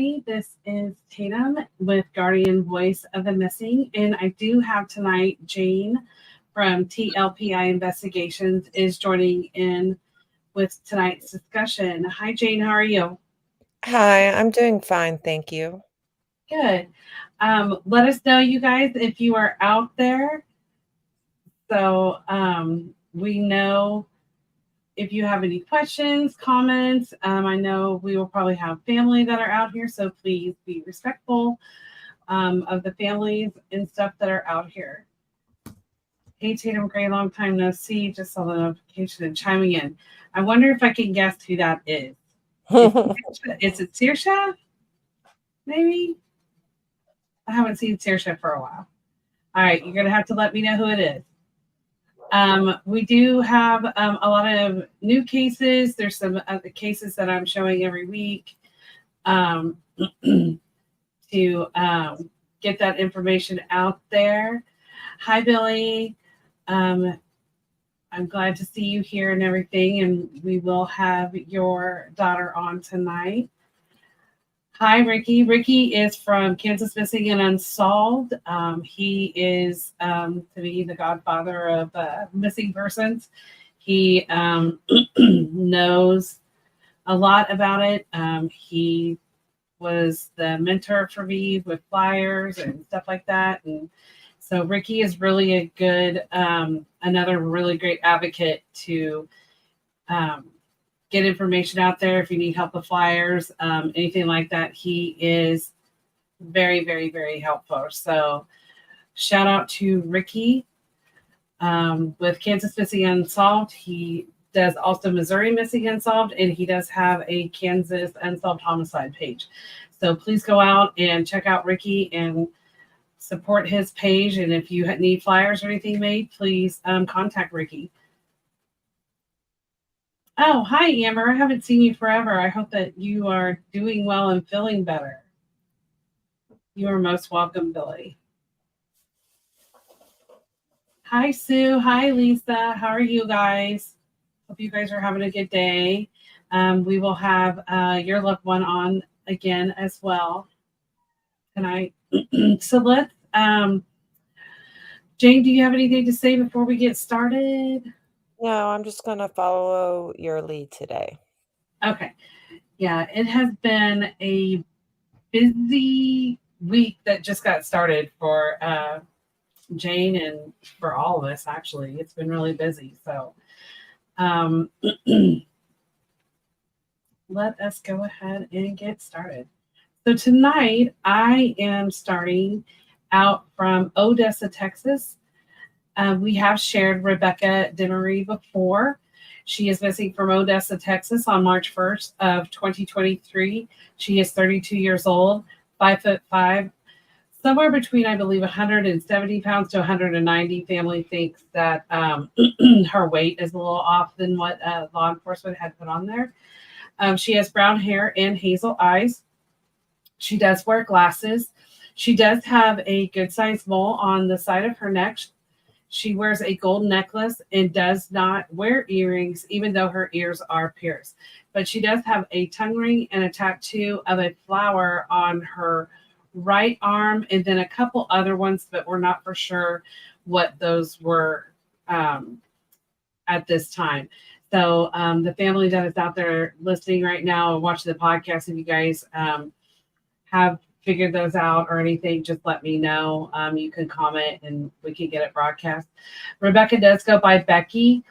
everybody. This is Tatum with Guardian Voice of the Missing, and I do have tonight Jane from TLPI Investigations is joining in with tonight's discussion. Hi, Jane. How are you? Hi, I'm doing fine, thank you. Good. Let us know, you guys, if you are out there. So we know if you have any questions, comments. I know we will probably have family that are out here, so please be respectful of the families and stuff that are out here. Hey, Tatum Gray, long time no see. Just saw the notification and chiming in. I wonder if I can guess who that is. Is it Saoirse? Maybe? I haven't seen Saoirse for a while. All right, you're going to have to let me know who it is. We do have a lot of new cases. There's some other cases that I'm showing every week to get that information out there. Hi, Billy. I'm glad to see you here and everything, and we will have your daughter on tonight. Hi, Ricky. Ricky is from Kansas Missing and Unsolved. He is, to me, the godfather of missing persons. He knows a lot about it. He was the mentor for me with flyers and stuff like that. And so Ricky is really a good, another really great advocate to get information out there. If you need help with flyers, anything like that, he is very, very, very helpful. So shout out to Ricky with Kansas Missing Unsolved. He does also Missouri Missing Unsolved, and he does have a Kansas Unsolved Homicide page. So please go out and check out Ricky and support his page. And if you need flyers or anything made, please contact Ricky. Oh, hi, Amber. I haven't seen you forever. I hope that you are doing well and feeling better. You are most welcome, Billy. Hi, Sue. Hi, Lisa. How are you guys? Hope you guys are having a good day. We will have your loved one on again as well tonight. So let's, Jane, do you have anything to say before we get started? No, I'm just going to follow your lead today. Okay. Yeah, it has been a busy week that just got started for Jane and for all of us, actually. It's been really busy. So let us go ahead and get started. So tonight I am starting out from Odessa, Texas. We have shared Rebecca Demery before. She is missing from Odessa, Texas on March 1st of 2023. She is 32 years old, 5'5", somewhere between, I believe, 170 pounds to 190. Family thinks that her weight is a little off than what law enforcement had put on there. She has brown hair and hazel eyes. She does wear glasses. She does have a good-sized mole on the side of her neck. She wears a gold necklace and does not wear earrings, even though her ears are pierced. But she does have a tongue ring and a tattoo of a flower on her right arm, and then a couple other ones, but we're not for sure what those were at this time. So the family that is out there listening right now and watching the podcast, if you guys have figured those out or anything, just let me know. You can comment and we can get it broadcast. Rebecca does go by Becky.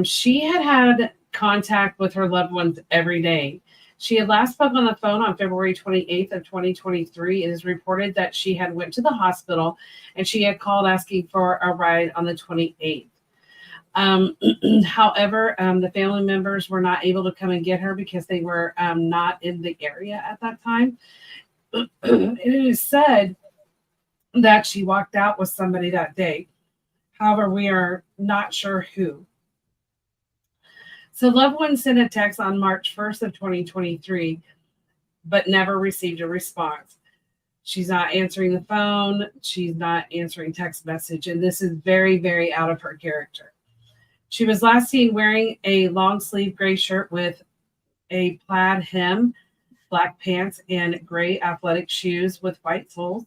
She had contact with her loved ones every day. She had last spoke on the phone on February 28th of 2023. It is reported that she had went to the hospital and she had called asking for a ride on the 28th. However, the family members were not able to come and get her because they were not in the area at that time. It is said that she walked out with somebody that day. However, we are not sure who. So loved ones sent a text on March 1st of 2023, but never received a response. She's not answering the phone. She's not answering text message. And this is very, very out of her character. She was last seen wearing a long sleeve gray shirt with a plaid hem. black pants, and gray athletic shoes with white soles.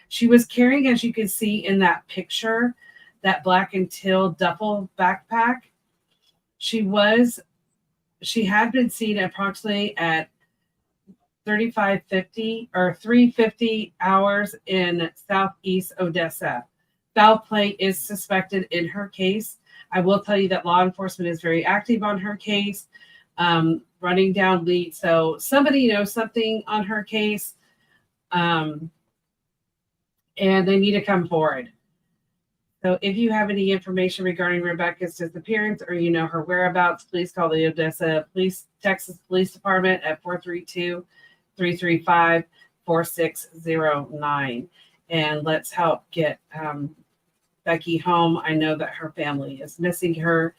She was carrying, as you can see in that picture, that black and teal duffel backpack. She had been seen approximately at 3550 or 350 hours in southeast Odessa. Foul play is suspected in her case. I will tell you that law enforcement is very active on her case, running down leads. So somebody knows something on her case, and they need to come forward. So if you have any information regarding Rebecca's disappearance or you know her whereabouts, please call the Odessa Texas Police Department at 432-335-4609. And let's help get Becky home. I know that her family is missing her.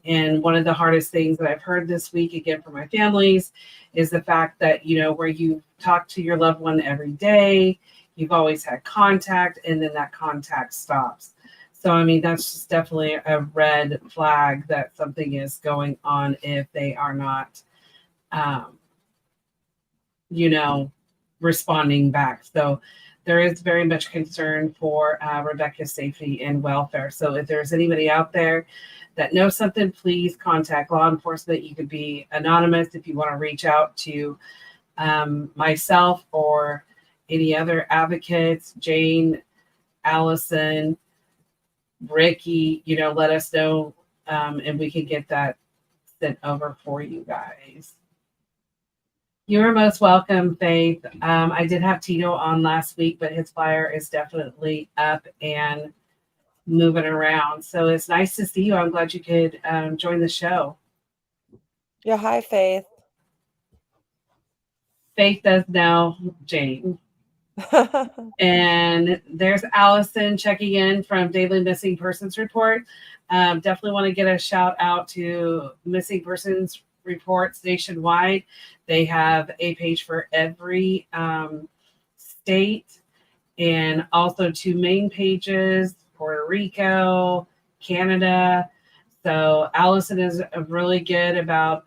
And one of the hardest things that I've heard this week, again, from my families, is the fact that, where you talk to your loved one every day, you've always had contact, and then that contact stops. So, I mean, that's just definitely a red flag that something is going on if they are not, responding back. So there is very much concern for Rebecca's safety and welfare. So if there's anybody out there that knows something, please contact law enforcement. You could be anonymous if you want to reach out to myself or any other advocates, Jane, Allison, Ricky, let us know, and we can get that sent over for you guys. You're most welcome, Faith. I did have Tito on last week, but his flyer is definitely up and moving around. So it's nice to see you. I'm glad you could join the show. Yeah, hi, Faith. Faith does know Jane. And there's Allison checking in from Daily Missing Persons Report. Definitely want to get a shout out to Missing Persons Reports nationwide. They have a page for every state, and also 2 main pages, Puerto Rico, Canada. So Allison is really good about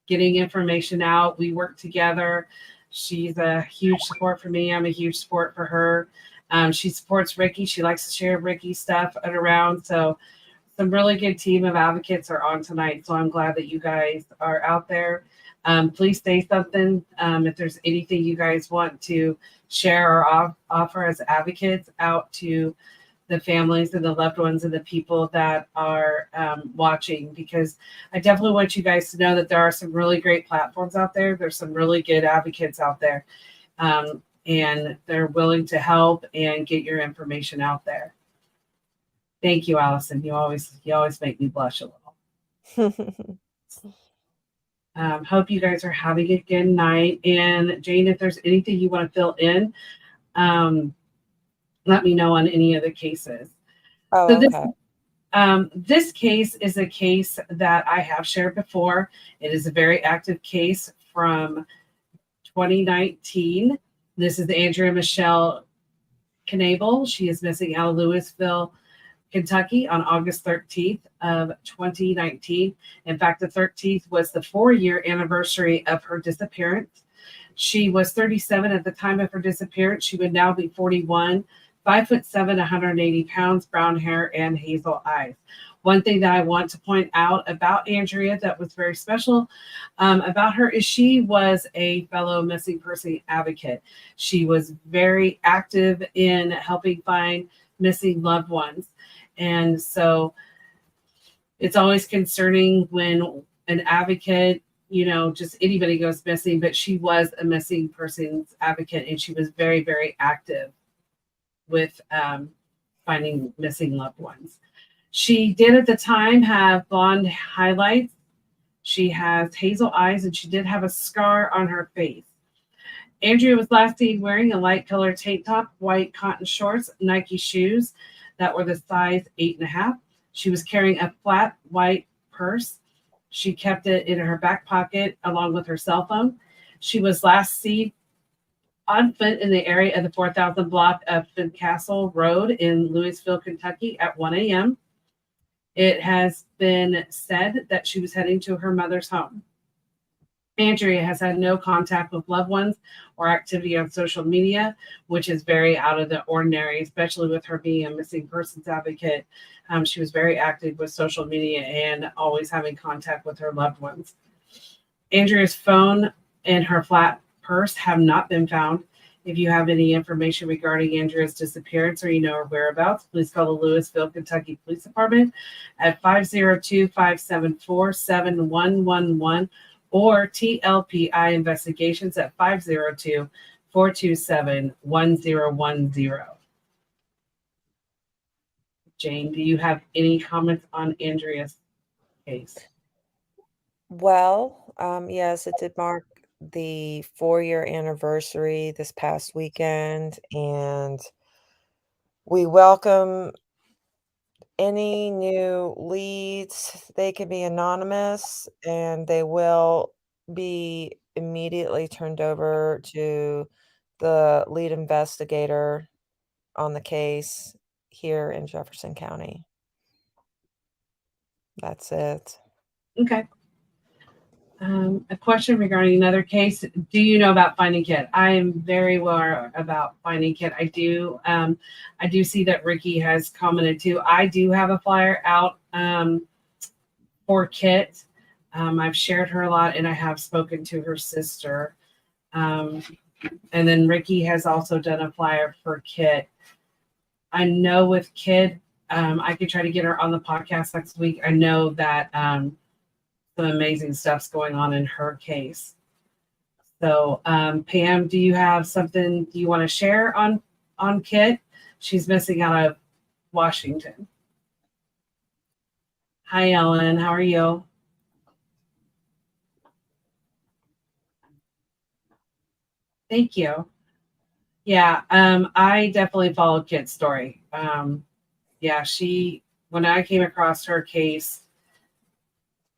getting information out. We work together. She's a huge support for me. I'm a huge support for her. She supports Ricky. She likes to share Ricky stuff around. So some really good team of advocates are on tonight. So I'm glad that you guys are out there. Please say something if there's anything you guys want to share or offer as advocates out to the families and the loved ones and the people that are watching, because I definitely want you guys to know that there are some really great platforms out there. There's some really good advocates out there, and they're willing to help and get your information out there. Thank you, Allison. You always make me blush a little. Hope you guys are having a good night. And Jane, if there's anything you want to fill in, let me know on any other cases. Oh, so this, okay. This case is a case that I have shared before. It is a very active case from 2019. This is Andrea Michelle Knable. She is missing out of Louisville, Kentucky on August 13th of 2019. In fact, the 13th was the 4-year anniversary of her disappearance. She was 37 at the time of her disappearance. She would now be 41, 5'7", 180 pounds, brown hair, and hazel eyes. One thing that I want to point out about Andrea that was very special about her is she was a fellow missing person advocate. She was very active in helping find missing loved ones. And so it's always concerning when an advocate, just anybody goes missing, but she was a missing persons advocate, and she was very, very active with finding missing loved ones. She did at the time have blonde highlights. She has hazel eyes, and she did have a scar on her face. Andrea was last seen wearing a light colored tank top, white cotton shorts, Nike shoes that were the size 8.5. She was carrying a flat white purse. She kept it in her back pocket along with her cell phone. She was last seen on foot in the area of the 4000 block of Fincastle Road in Louisville, Kentucky at 1 a.m. It has been said that she was heading to her mother's home. Andrea has had no contact with loved ones or activity on social media, which is very out of the ordinary, especially with her being a missing persons advocate. She was very active with social media and always having contact with her loved ones. Andrea's phone and her flat purse have not been found. If you have any information regarding Andrea's disappearance or you know her whereabouts, please call the Louisville, Kentucky Police Department at 502-574-7111 or TLPI Investigations at 502-427-1010. Jane, do you have any comments on Andrea's case? Well, yes, it did mark the 4-year anniversary this past weekend, and we welcome any new leads. They can be anonymous, and they will be immediately turned over to the lead investigator on the case here in Jefferson County. That's it. Okay. A question regarding another case. Do you know about Finding Kit? I am very aware about Finding Kit. I do see that Ricky has commented too. I do have a flyer out for Kit. I've shared her a lot, and I have spoken to her sister. And then Ricky has also done a flyer for Kit. I know with Kit, I could try to get her on the podcast next week. I know that some amazing stuff's going on in her case. So, Pam, do you have something you want to share on Kit? She's missing out of Washington. Hi, Ellen. How are you? Thank you. Yeah, I definitely followed Kit's story. Yeah, when I came across her case,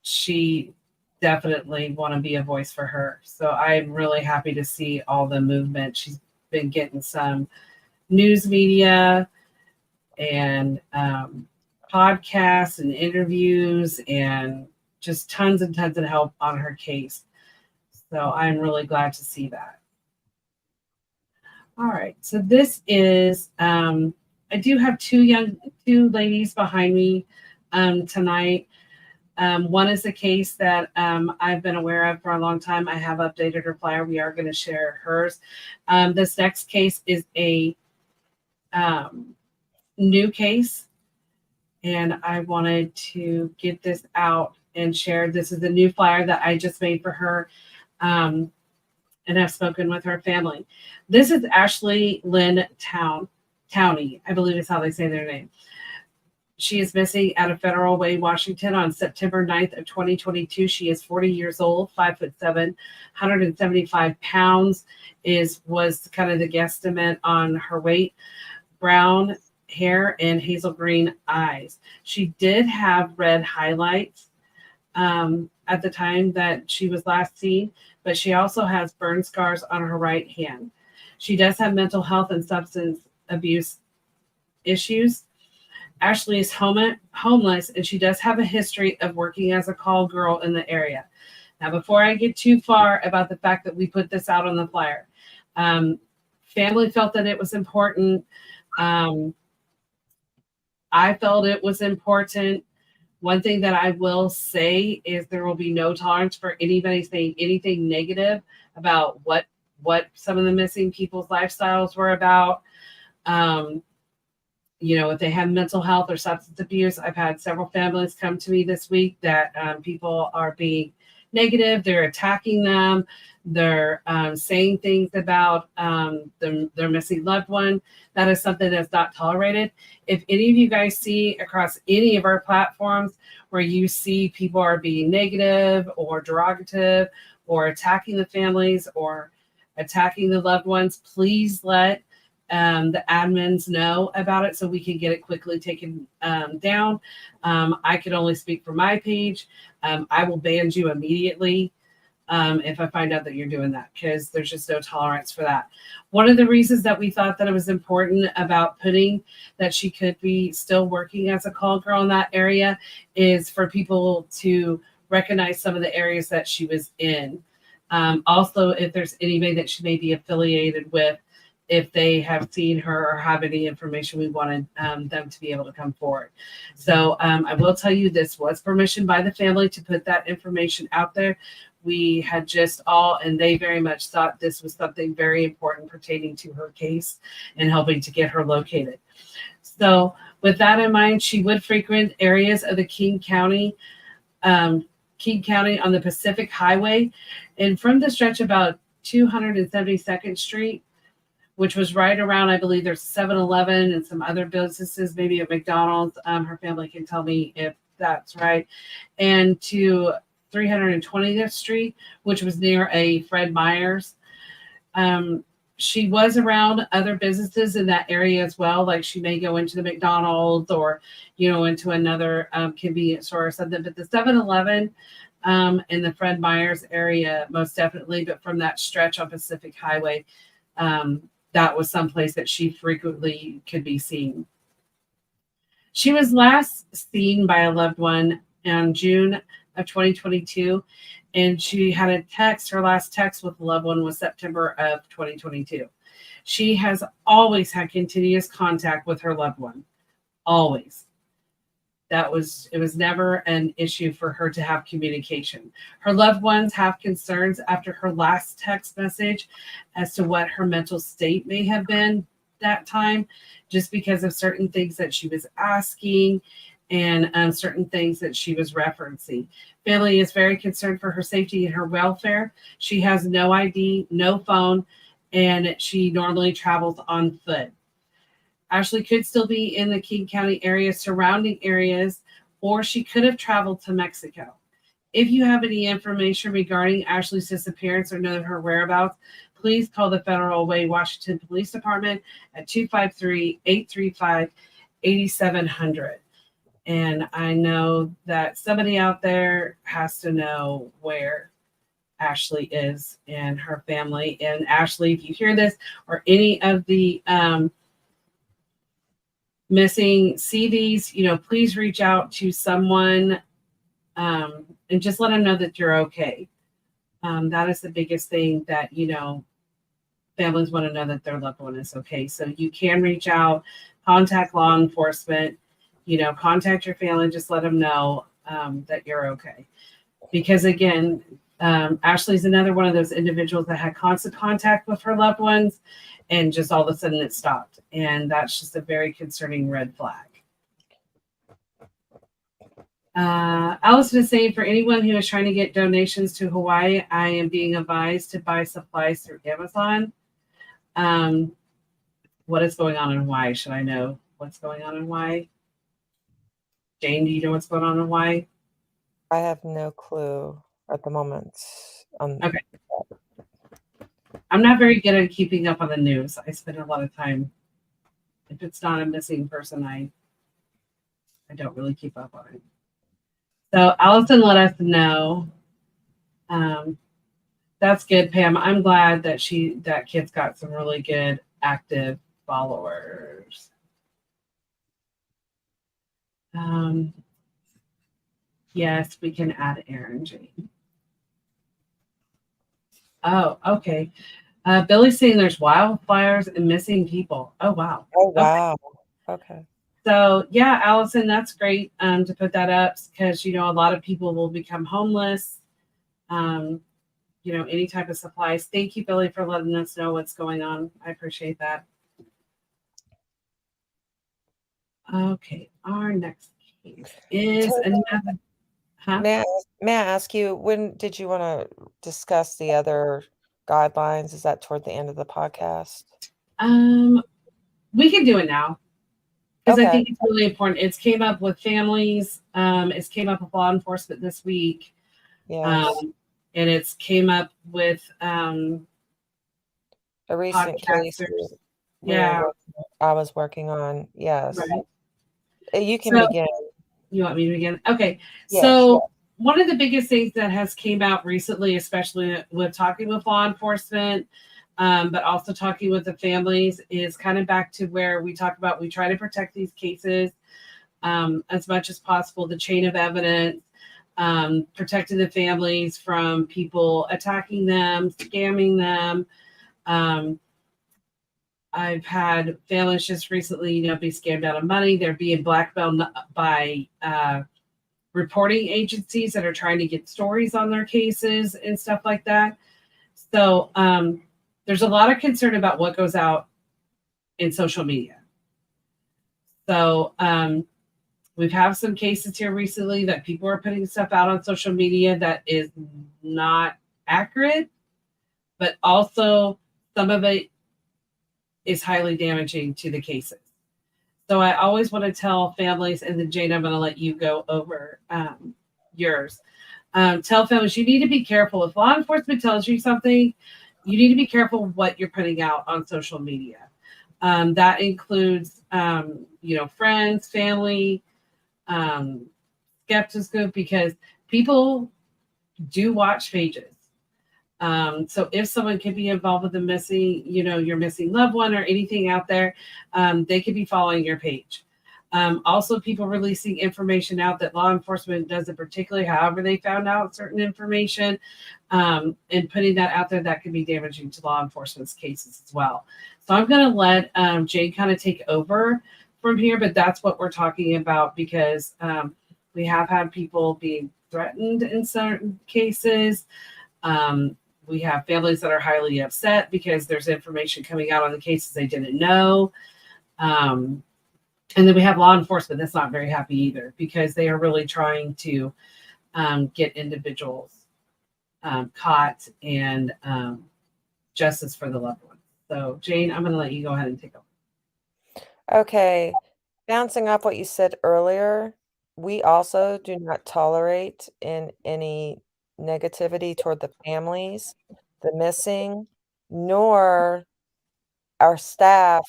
she definitely want to be a voice for her. So I'm really happy to see all the movement. She's been getting some news media and podcasts and interviews and just tons and tons of help on her case. So I'm really glad to see that. All right. So this is, I do have two ladies behind me tonight. One is a case that I've been aware of for a long time. I have updated her flyer. We are going to share hers. This next case is a new case, and I wanted to get this out and share. This is a new flyer that I just made for her, and I've spoken with her family. This is Ashley Lynn Towney, I believe is how they say their name. She is missing out of Federal Way, Washington on September 9th of 2022. She is 40 years old, 5'7", 175 pounds was kind of the guesstimate on her weight. Brown hair and hazel green eyes. She did have red highlights at the time that she was last seen, but she also has burn scars on her right hand. She does have mental health and substance abuse issues. Ashley is homeless, and she does have a history of working as a call girl in the area. Now, before I get too far about the fact that we put this out on the flyer, family felt that it was important. I felt it was important. One thing that I will say is there will be no tolerance for anybody saying anything negative about what some of the missing people's lifestyles were about. If they have mental health or substance abuse, I've had several families come to me this week that people are being negative. They're attacking them. They're saying things about their missing loved one. That is something that's not tolerated. If any of you guys see across any of our platforms where you see people are being negative or derogative or attacking the families or attacking the loved ones, please let the admins know about it so we can get it quickly taken down. I can only speak for my page. I will ban you immediately if I find out that you're doing that, because there's just no tolerance for that. One of the reasons that we thought that it was important about putting that she could be still working as a call girl in that area is for people to recognize some of the areas that she was in. Also, if there's anybody that she may be affiliated with, if they have seen her or have any information, we wanted them to be able to come forward. So I will tell you, this was permission by the family to put that information out there. We had just and they very much thought this was something very important pertaining to her case and helping to get her located. So with that in mind, she would frequent areas of the King County on the Pacific Highway, and from the stretch about 272nd Street, which was right around, I believe there's 7-Eleven and some other businesses, maybe a McDonald's. Her family can tell me if that's right. And to 320th Street, which was near a Fred Meyer's. She was around other businesses in that area as well. Like she may go into the McDonald's or, into another convenience store or something. But the 7-Eleven in the Fred Meyer's area, most definitely. But from that stretch on Pacific Highway, that was someplace that she frequently could be seen. She was last seen by a loved one in June of 2022, and she had a text. Her last text with a loved one was September of 2022. She has always had continuous contact with her loved one. Always. It was never an issue for her to have communication. Her loved ones have concerns after her last text message as to what her mental state may have been that time, just because of certain things that she was asking and certain things that she was referencing. Family is very concerned for her safety and her welfare. She has no ID, no phone, and she normally travels on foot. Ashley could still be in the King County area, surrounding areas, or she could have traveled to Mexico. If you have any information regarding Ashley's disappearance or know her whereabouts, please call the Federal Way Washington Police Department at 253-835-8700. And I know that somebody out there has to know where Ashley is and her family. And Ashley, if you hear this or any of the missing CVs, please reach out to someone and just let them know that you're okay. That is the biggest thing that, families want to know that their loved one is okay. So you can reach out, contact law enforcement, contact your family, just let them know that you're okay. Because again, Ashley's another one of those individuals that had constant contact with her loved ones, and just all of a sudden it stopped. And that's just a very concerning red flag. Allison is saying, for anyone who is trying to get donations to Hawaii, I am being advised to buy supplies through Amazon. What is going on in Hawaii? Should I know what's going on in Hawaii? Jane, do you know what's going on in Hawaii? I have no clue at the moment. Okay. I'm not very good at keeping up on the news. I spend a lot of time. If it's not a missing person, I don't really keep up on it. So Allison let us know. That's good, Pam. I'm glad that that kid's got some really good active followers. Yes, we can add Aaron Jane. Oh, okay. Billy's saying there's wildfires and missing people. Oh, wow. Oh, wow. Okay. So, yeah, Allison, that's great to put that up because, a lot of people will become homeless. Any type of supplies. Thank you, Billy, for letting us know what's going on. I appreciate that. Okay, our next case is another. Huh? May I ask you, when did you want to discuss the other guidelines? Is that toward the end of the podcast? We can do it now because Okay. I think it's really important. It's came up with families. It's came up with law enforcement this week. Yes. And it's came up with a recent case. Yeah, I was working on. Yes. Right. You can begin. You want me to begin? Okay. Yes, So one of the biggest things that has came out recently, especially with talking with law enforcement, but also talking with the families, is kind of back to where we talk about, we try to protect these cases as much as possible, the chain of evidence, protecting the families from people attacking them, scamming them. I've had families just recently, be scammed out of money. They're being blackmailed by reporting agencies that are trying to get stories on their cases and stuff like that. So there's a lot of concern about what goes out in social media. So we've had some cases here recently that people are putting stuff out on social media that is not accurate, but also some of it is highly damaging to the cases. So I always want to tell families, and then Jane, I'm going to let you go over yours. Tell families you need to be careful. If law enforcement tells you something, you need to be careful what you're putting out on social media. That includes, friends, family, skepticism, because people do watch pages. So if someone could be involved with the missing, your missing loved one or anything out there, they could be following your page. Also, people releasing information out that law enforcement doesn't particularly, however they found out certain information, and putting that out there, that could be damaging to law enforcement's cases as well. So I'm going to let Jane kind of take over from here, but that's what we're talking about, because we have had people being threatened in certain cases. We have families that are highly upset because there's information coming out on the cases they didn't know. And then we have law enforcement that's not very happy either, because they are really trying to get individuals caught and justice for the loved ones. So, Jane, I'm going to let you go ahead and take over. Okay. Bouncing off what you said earlier, we also do not tolerate in any negativity toward the families, the missing, nor our staff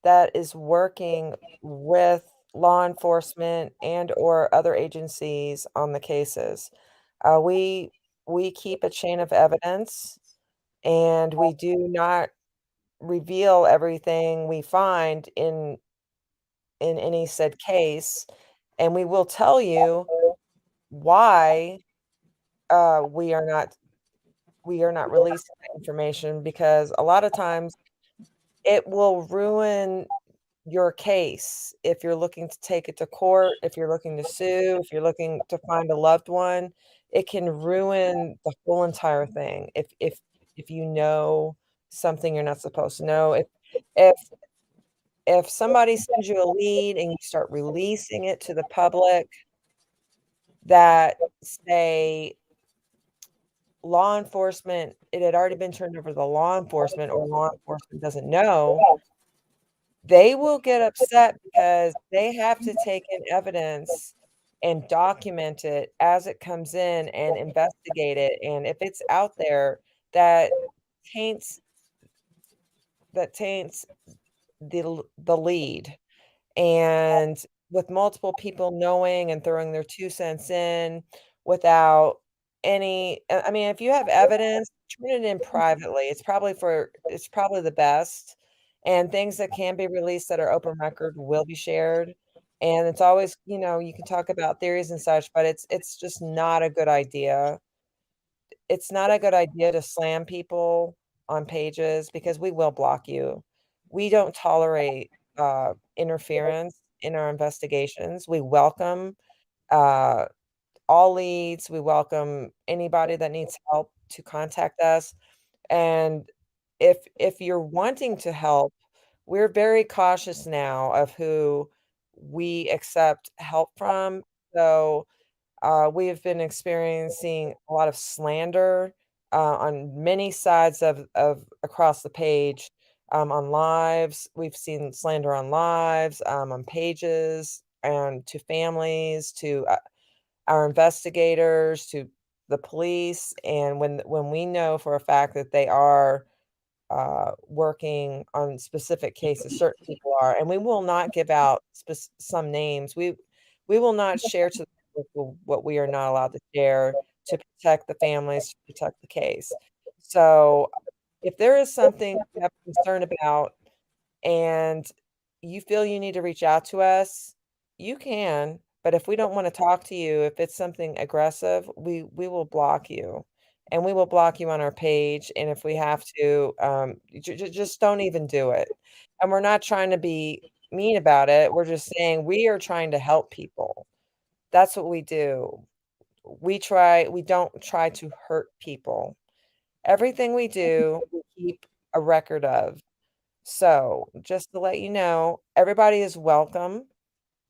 that is working with law enforcement and or other agencies on the cases. We keep a chain of evidence, and we do not reveal everything we find in any said case, and we will tell you why we are not releasing that information, because a lot of times it will ruin your case if you're looking to take it to court, if you're looking to sue, if you're looking to find a loved one. It can ruin the whole entire thing if you know something you're not supposed to know. If if somebody sends you a lead and you start releasing it to the public that, say, law enforcement, it had already been turned over to the law enforcement, or law enforcement doesn't know, they will get upset because they have to take in evidence and document it as it comes in and investigate it, and if it's out there that taints the lead. And with multiple people knowing and throwing their 2 cents in without any I mean, if you have evidence, turn it in privately. It's probably the best, and things that can be released that are open record will be shared, and it's always you can talk about theories and such, but it's just not a good idea. It's not a good idea to slam people on pages, because we will block you. We don't tolerate, interference in our investigations. We welcome, uh, all leads. We welcome anybody that needs help to contact us, and if you're wanting to help, we're very cautious now of who we accept help from. So we have been experiencing a lot of slander on many sides of across the page, on lives. We've seen slander on lives, on pages, and to families, to our investigators, to the police. And when we know for a fact that they are working on specific cases, certain people are, and we will not give out some names. We will not share to the public what we are not allowed to share, to protect the families, to protect the case. So, if there is something you have concern about and you feel you need to reach out to us, you can, But if we don't want to talk to you, if it's something aggressive, we will block you, and we will block you on our page. And if we have to, just don't even do it. And we're not trying to be mean about it. We're just saying we are trying to help people. That's what we do. We don't try to hurt people. Everything we do, we keep a record of. So, just to let you know, everybody is welcome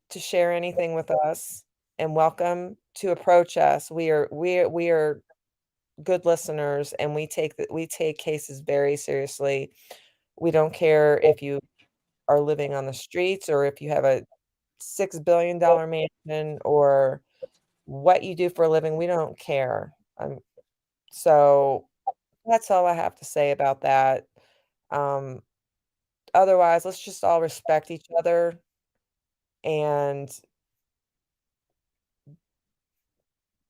to share anything with us and welcome to approach us. We are good listeners, and we take cases very seriously. We don't care if you are living on the streets or if you have a $6 billion mansion or what you do for a living. We don't care. So that's all I have to say about that. Um, Otherwise, let's just all respect each other, and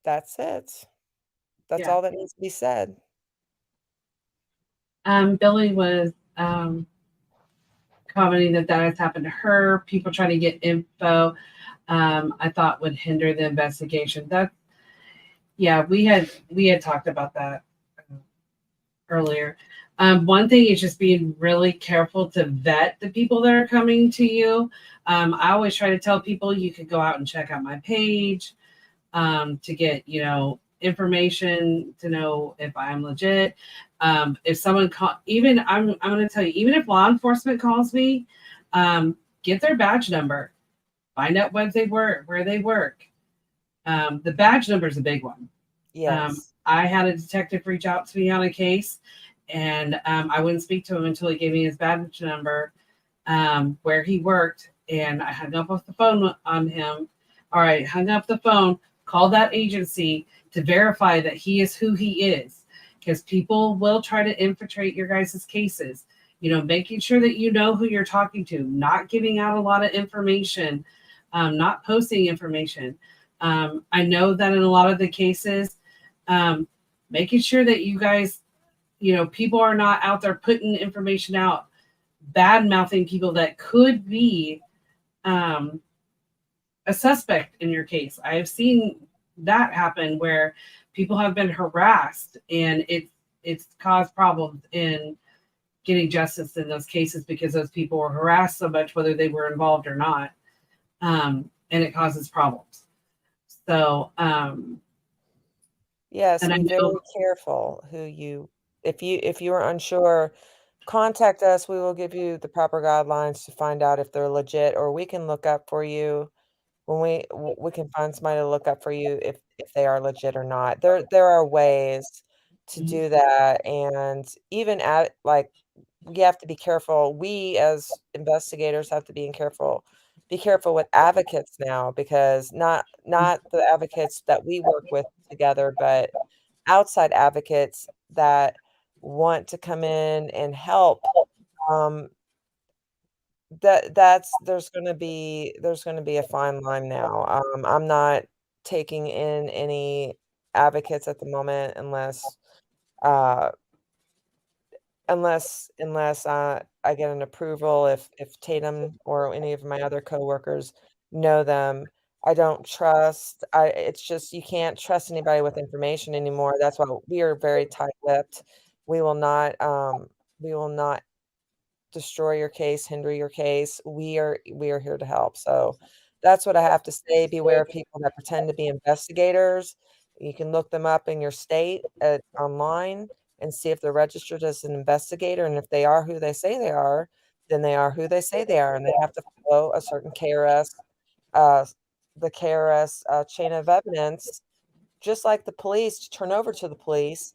that's it. That's Yeah. all that needs to be said. Billy was commenting that that has happened to her. People trying to get info, I thought would hinder the investigation. That, yeah, we had talked about that earlier. One thing is just being really careful to vet the people that are coming to you. I always try to tell people you could go out and check out my page to get, information to know if I'm legit. If someone even I'm going to tell you, even if law enforcement calls me, get their badge number, find out where they work. The badge number is a big one. Yes. I had a detective reach out to me on a case, and I wouldn't speak to him until he gave me his badge number, where he worked, and I hung up off the phone on him. All right, hung up the phone, called that agency to verify that he is who he is, because people will try to infiltrate your guys' cases. Making sure that you know who you're talking to, not giving out a lot of information, not posting information. I know that in a lot of the cases, making sure that you guys, people are not out there putting information out, bad mouthing people that could be a suspect in your case. I have seen that happen where people have been harassed, and it's caused problems in getting justice in those cases because those people were harassed so much, whether they were involved or not, and it causes problems. So, Yes, and I be very know. careful who you if you are unsure, contact us. We will give you the proper guidelines to find out if they're legit, or we can look up for you when we can find somebody to look up for you if they are legit or not. There are ways to Mhm. do that, and even at like we have to be careful. We as investigators have to be careful with advocates now, because not the advocates that we work with together, but outside advocates that want to come in and help. Um, there's gonna be a fine line now. I'm not taking in any advocates at the moment uh unless I get an approval. If Tatum or any of my other coworkers know them, I don't trust. It's just you can't trust anybody with information anymore. That's why we are very tight-lipped. We will not, we will not destroy your case, hinder your case. We are here to help. So that's what I have to say. Beware of people that pretend to be investigators. You can look them up in your state online and see if they're registered as an investigator. And if they are who they say they are, then they are who they say they are, and they have to follow a certain uh, the KRS chain of evidence, just like the police, to turn over to the police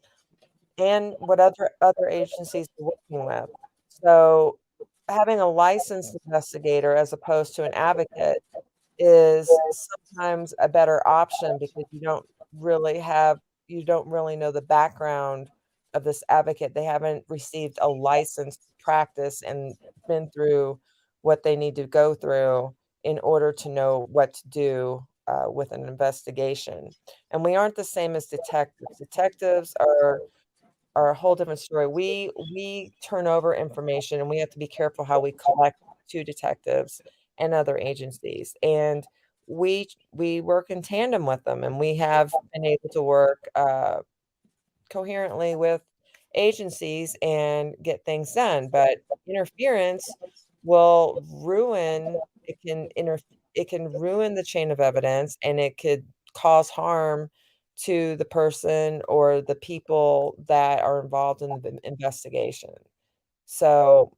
and what other agencies are working with. So, having a licensed investigator as opposed to an advocate is sometimes a better option, because you don't really know the background of this advocate. They haven't received a license to practice and been through what they need to go through in order to know what to do with an investigation. And we aren't the same as detectives. Detectives are a whole different story. We turn over information, and we have to be careful how we collect to detectives and other agencies. And we work in tandem with them, and we have been able to work coherently with agencies and get things done. But interference will ruin it can ruin the chain of evidence, and it could cause harm to the person or the people that are involved in the investigation. So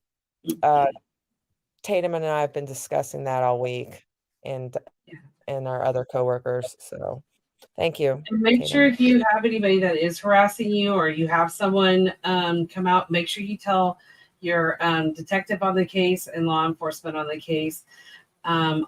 Tatum and I have been discussing that all week, and our other coworkers. So thank you. And make sure Tatum. if you have anybody that is harassing you, or you have someone come out, make sure you tell your detective on the case and law enforcement on the case.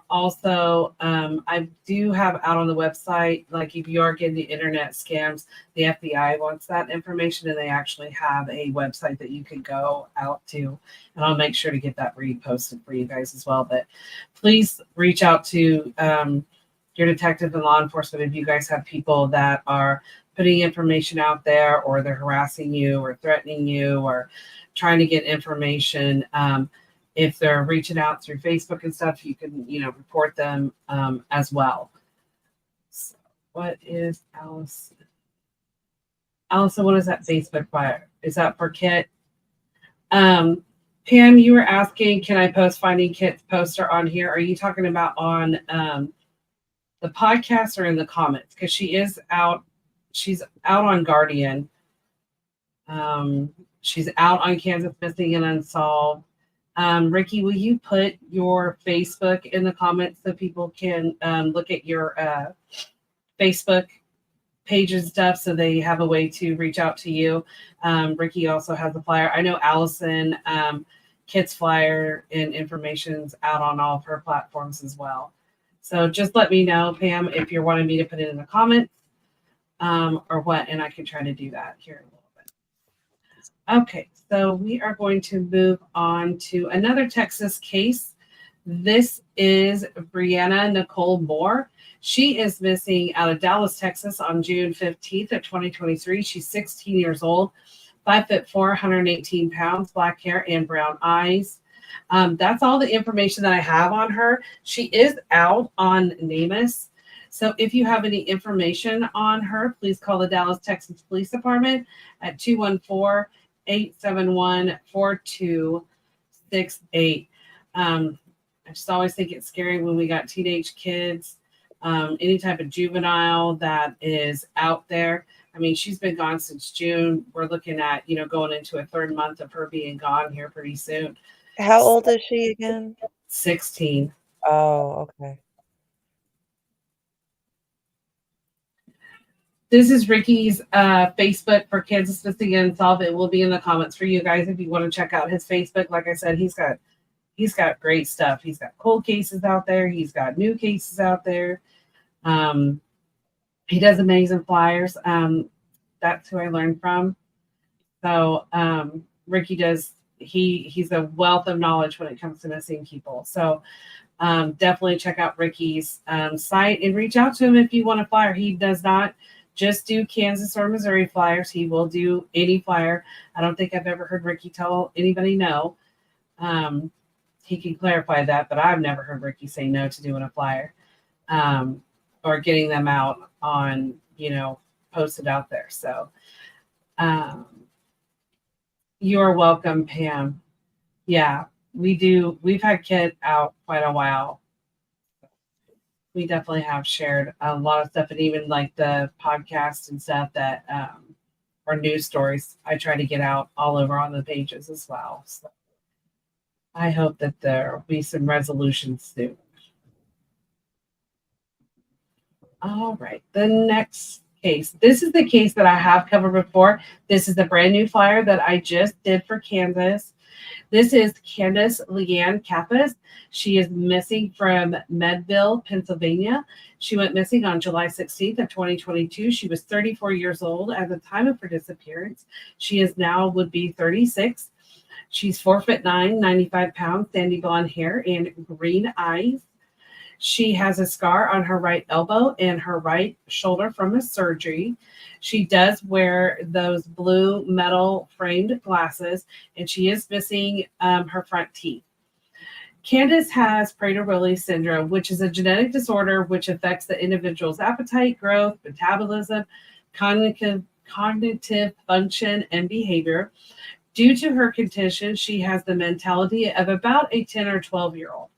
Also, I do have out on the website, like if you are getting the internet scams, the FBI wants that information, and they actually have a website that you can go out to, and I'll make sure to get that reposted for you guys as well. But please reach out to your detective and law enforcement if you guys have people that are putting information out there, or they're harassing you or threatening you or trying to get information. If they're reaching out through Facebook and stuff, you can, report them as well. So what is Allison? Allison, what is that Facebook flyer? Is that for Kit? Pam, you were asking, can I post Finding Kit's poster on here? Are you talking about on the podcast or in the comments? Because she's out on Guardian. She's out on Kansas Missing and Unsolved. Ricky, will you put your Facebook in the comments so people can look at your Facebook page and stuff, so they have a way to reach out to you? Ricky also has a flyer. I know Allison, Kit's flyer and information's out on all of her platforms as well. So just let me know, Pam, if you're wanting me to put it in the comments or what, and I can try to do that here in a little bit. Okay, so we are going to move on to another Texas case. This is Brianna Nicole Moore. She is missing out of Dallas, Texas on June 15th of 2023. She's 16 years old, 5'4", 118 pounds, black hair and brown eyes. That's all the information that I have on her. She is out on NamUs. So if you have any information on her, please call the Dallas, Texas Police Department at 214-871-4268. I just always think it's scary when we got teenage kids, any type of juvenile that is out there. I mean, she's been gone since June. We're looking at, going into a third month of her being gone here pretty soon. How old is she again? 16. Oh, okay. This is Ricky's Facebook for Kansas Missing and Unsolved. It will be in the comments for you guys if you want to check out his Facebook. Like I said, he's got great stuff. He's got cold cases out there. He's got new cases out there. He does amazing flyers. That's who I learned from. So Ricky does. He's a wealth of knowledge when it comes to missing people. So definitely check out Ricky's site and reach out to him if you want a flyer. He does not just do Kansas or Missouri flyers. He will do any flyer. I don't think I've ever heard Ricky tell anybody no. He can clarify that, but I've never heard Ricky say no to doing a flyer or getting them out on, posted out there. So you're welcome, Pam. Yeah, we do. We've had Kit out quite a while. We definitely have shared a lot of stuff, and even like the podcast and stuff that or news stories I try to get out all over on the pages as well. So I hope that there will be some resolutions soon. All right, the next case. This is the case that I have covered before. This is the brand new flyer that I just did for Kansas. This is Candace Leanne Kappas. She is missing from Medville, Pennsylvania. She went missing on July 16th of 2022. She was 34 years old at the time of her disappearance. She is now would be 36. She's 4'9", 95 pounds, sandy blonde hair, and green eyes. She has a scar on her right elbow and her right shoulder from a surgery. She does wear those blue metal framed glasses, and she is missing her front teeth. Candace has Prader-Willi syndrome, which is a genetic disorder which affects the individual's appetite, growth, metabolism, cognitive function, and behavior. Due to her condition, she has the mentality of about a 10 or 12-year-old.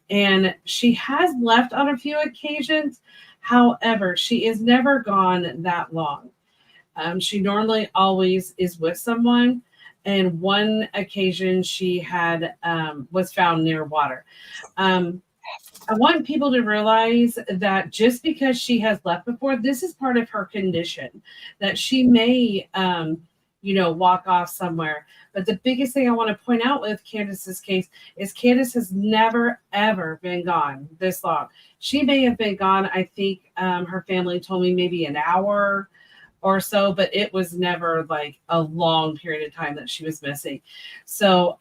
And she has left on a few occasions. However, she is never gone that long. She normally always is with someone. And one occasion she had was found near water. I want people to realize that just because she has left before, this is part of her condition, that she may, walk off somewhere. But the biggest thing I want to point out with Candace's case is Candace has never, ever been gone this long. She may have been gone, I think her family told me maybe an hour or so, but it was never like a long period of time that she was missing. So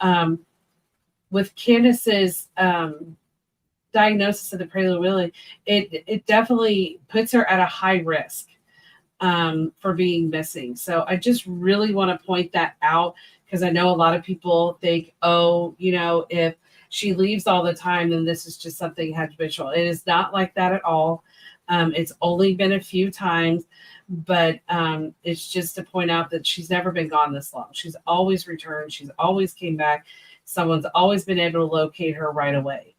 with Candace's diagnosis of the Prader-Willi, it definitely puts her at a high risk for being missing. So I just really want to point that out, because I know a lot of people think, if she leaves all the time, then this is just something habitual. It is not like that at all. It's only been a few times, but it's just to point out that she's never been gone this long. She's always returned. She's always came back. Someone's always been able to locate her right away.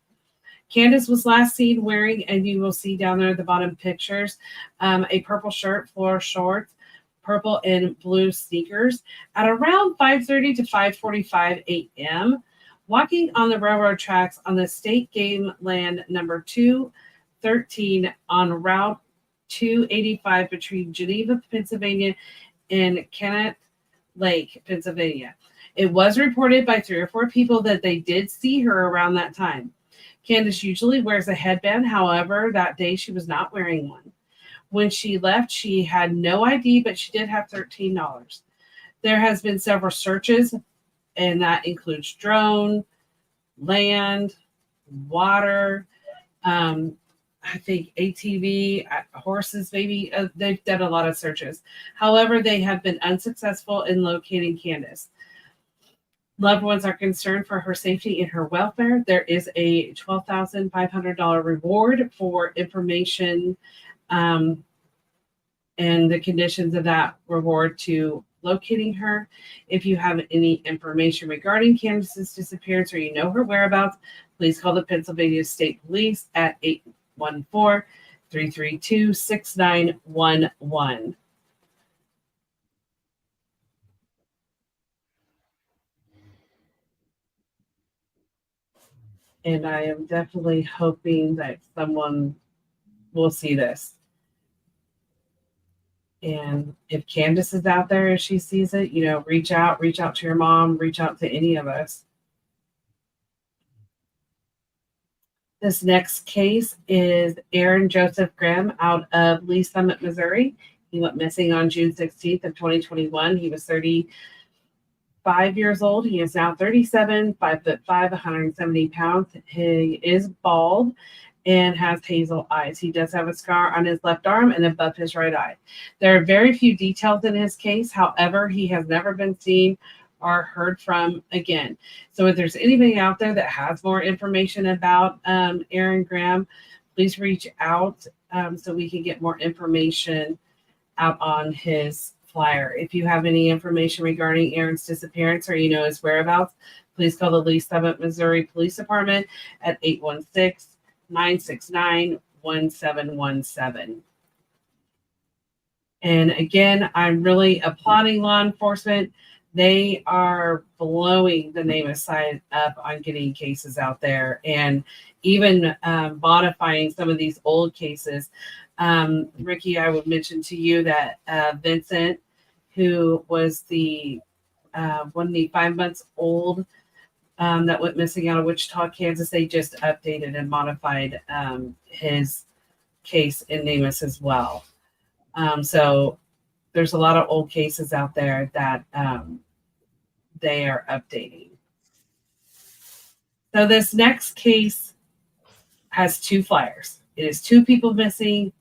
Candace was last seen wearing, and you will see down there at the bottom pictures, a purple shirt, floor shorts, purple and blue sneakers at around 5:30 to 5:45 a.m., walking on the railroad tracks on the state game land number 213 on Route 285 between Geneva, Pennsylvania, and Kennett Lake, Pennsylvania. It was reported by 3 or 4 people that they did see her around that time. Candace usually wears a headband. However, that day she was not wearing one. When she left, she had no ID, but she did have $13. There has been several searches, and that includes drone, land, water, I think ATV, horses, maybe. They've done a lot of searches. However, they have been unsuccessful in locating Candace. Loved ones are concerned for her safety and her welfare. There is a $12,500 reward for information and the conditions of that reward to locating her. If you have any information regarding Candace's disappearance or you know her whereabouts, please call the Pennsylvania State Police at 814-332-6911. And I am definitely hoping that someone will see this. And if Candace is out there, if she sees it, reach out to your mom, reach out to any of us. This next case is Aaron Joseph Graham out of Lee Summit, Missouri. He went missing on June 16th of 2021. He was 35 years old. He is now 37, 5'5", 170 pounds. He is bald and has hazel eyes. He does have a scar on his left arm and above his right eye. There are very few details in his case. However, he has never been seen or heard from again. So if there's anybody out there that has more information about Aaron Graham, please reach out so we can get more information out on his flyer. If you have any information regarding Aaron's disappearance or his whereabouts, please call the Lee Summit, Missouri Police Department at 816-969-1717. And again, I'm really applauding law enforcement. They are blowing the NamUs side up on getting cases out there and even modifying some of these old cases. Ricky, I would mention to you that Vincent, who was the 5 months old that went missing out of Wichita, Kansas, they just updated and modified his case in NamUs as well. So there's a lot of old cases out there that they are updating. So this next case has 2 flyers. It is 2 people missing,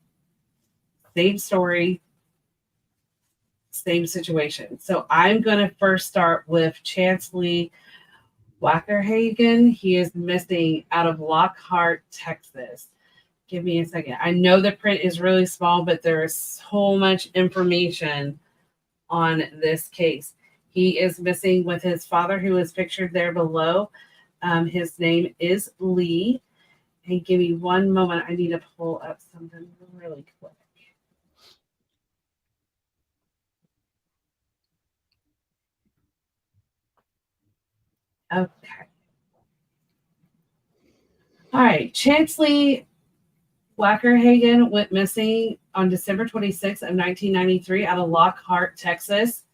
same story, same situation. So I'm going to first start with Chance Lee Wackerhagen, he is missing out of Lockhart, Texas. Give me a second. I know the print is really small, but there is so much information on this case. He is missing with his father, who is pictured there below. His name is Lee. And give me one moment. I need to pull up something really quick. Okay. All right. Chance Lee Wackerhagen went missing on December 26th of 1993 out of Lockhart, Texas.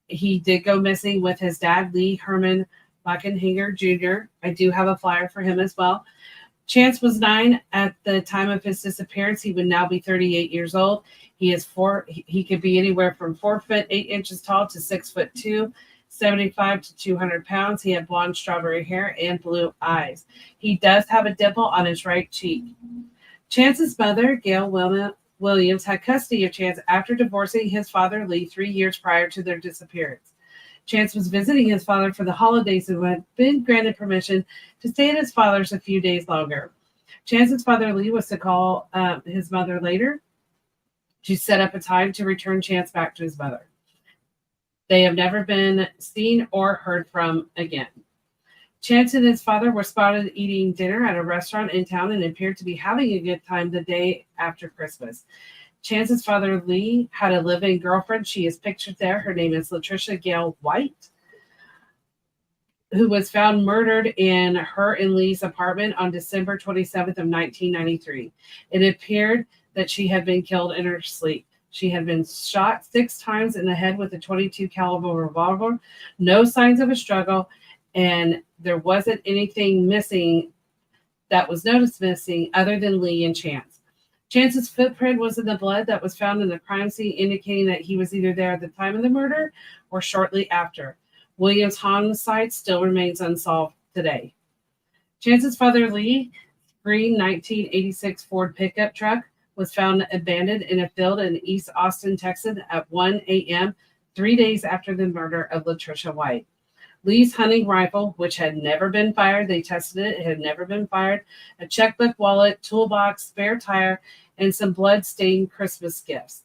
He did go missing with his dad, Lee Herman Wackenhager Jr. I do have a flyer for him as well. Chance was 9 at the time of his disappearance. He would now be 38 years old. He is he could be anywhere from 4 foot 8 inches tall to 6'2", 75 to 200 pounds. He had blonde strawberry hair and blue eyes. He does have a dimple on his right cheek. Chance's mother, Gail Williams, had custody of Chance after divorcing his father, Lee, 3 years prior to their disappearance. Chance was visiting his father for the holidays and had been granted permission to stay at his father's a few days longer. Chance's father, Lee, was to call his mother later to set up a time to return Chance back to his mother. They have never been seen or heard from again. Chance and his father were spotted eating dinner at a restaurant in town and appeared to be having a good time the day after Christmas. Chance's father, Lee, had a live-in girlfriend. She is pictured there. Her name is Latricia Gail White, who was found murdered in her and Lee's apartment on December 27th of 1993. It appeared that she had been killed in her sleep. She had been shot 6 times in the head with a .22 caliber revolver. No signs of a struggle, and there wasn't anything missing that was noticed missing other than Lee and Chance. Chance's footprint was in the blood that was found in the crime scene, indicating that he was either there at the time of the murder or shortly after. Williams' homicide still remains unsolved today. Chance's father, Lee, green 1986 Ford pickup truck, was found abandoned in a field in East Austin, Texas at 1 a.m., 3 days after the murder of Latricia White. Lee's hunting rifle, which had never been fired, they tested it, it had never been fired, a checkbook, wallet, toolbox, spare tire, and some blood-stained Christmas gifts.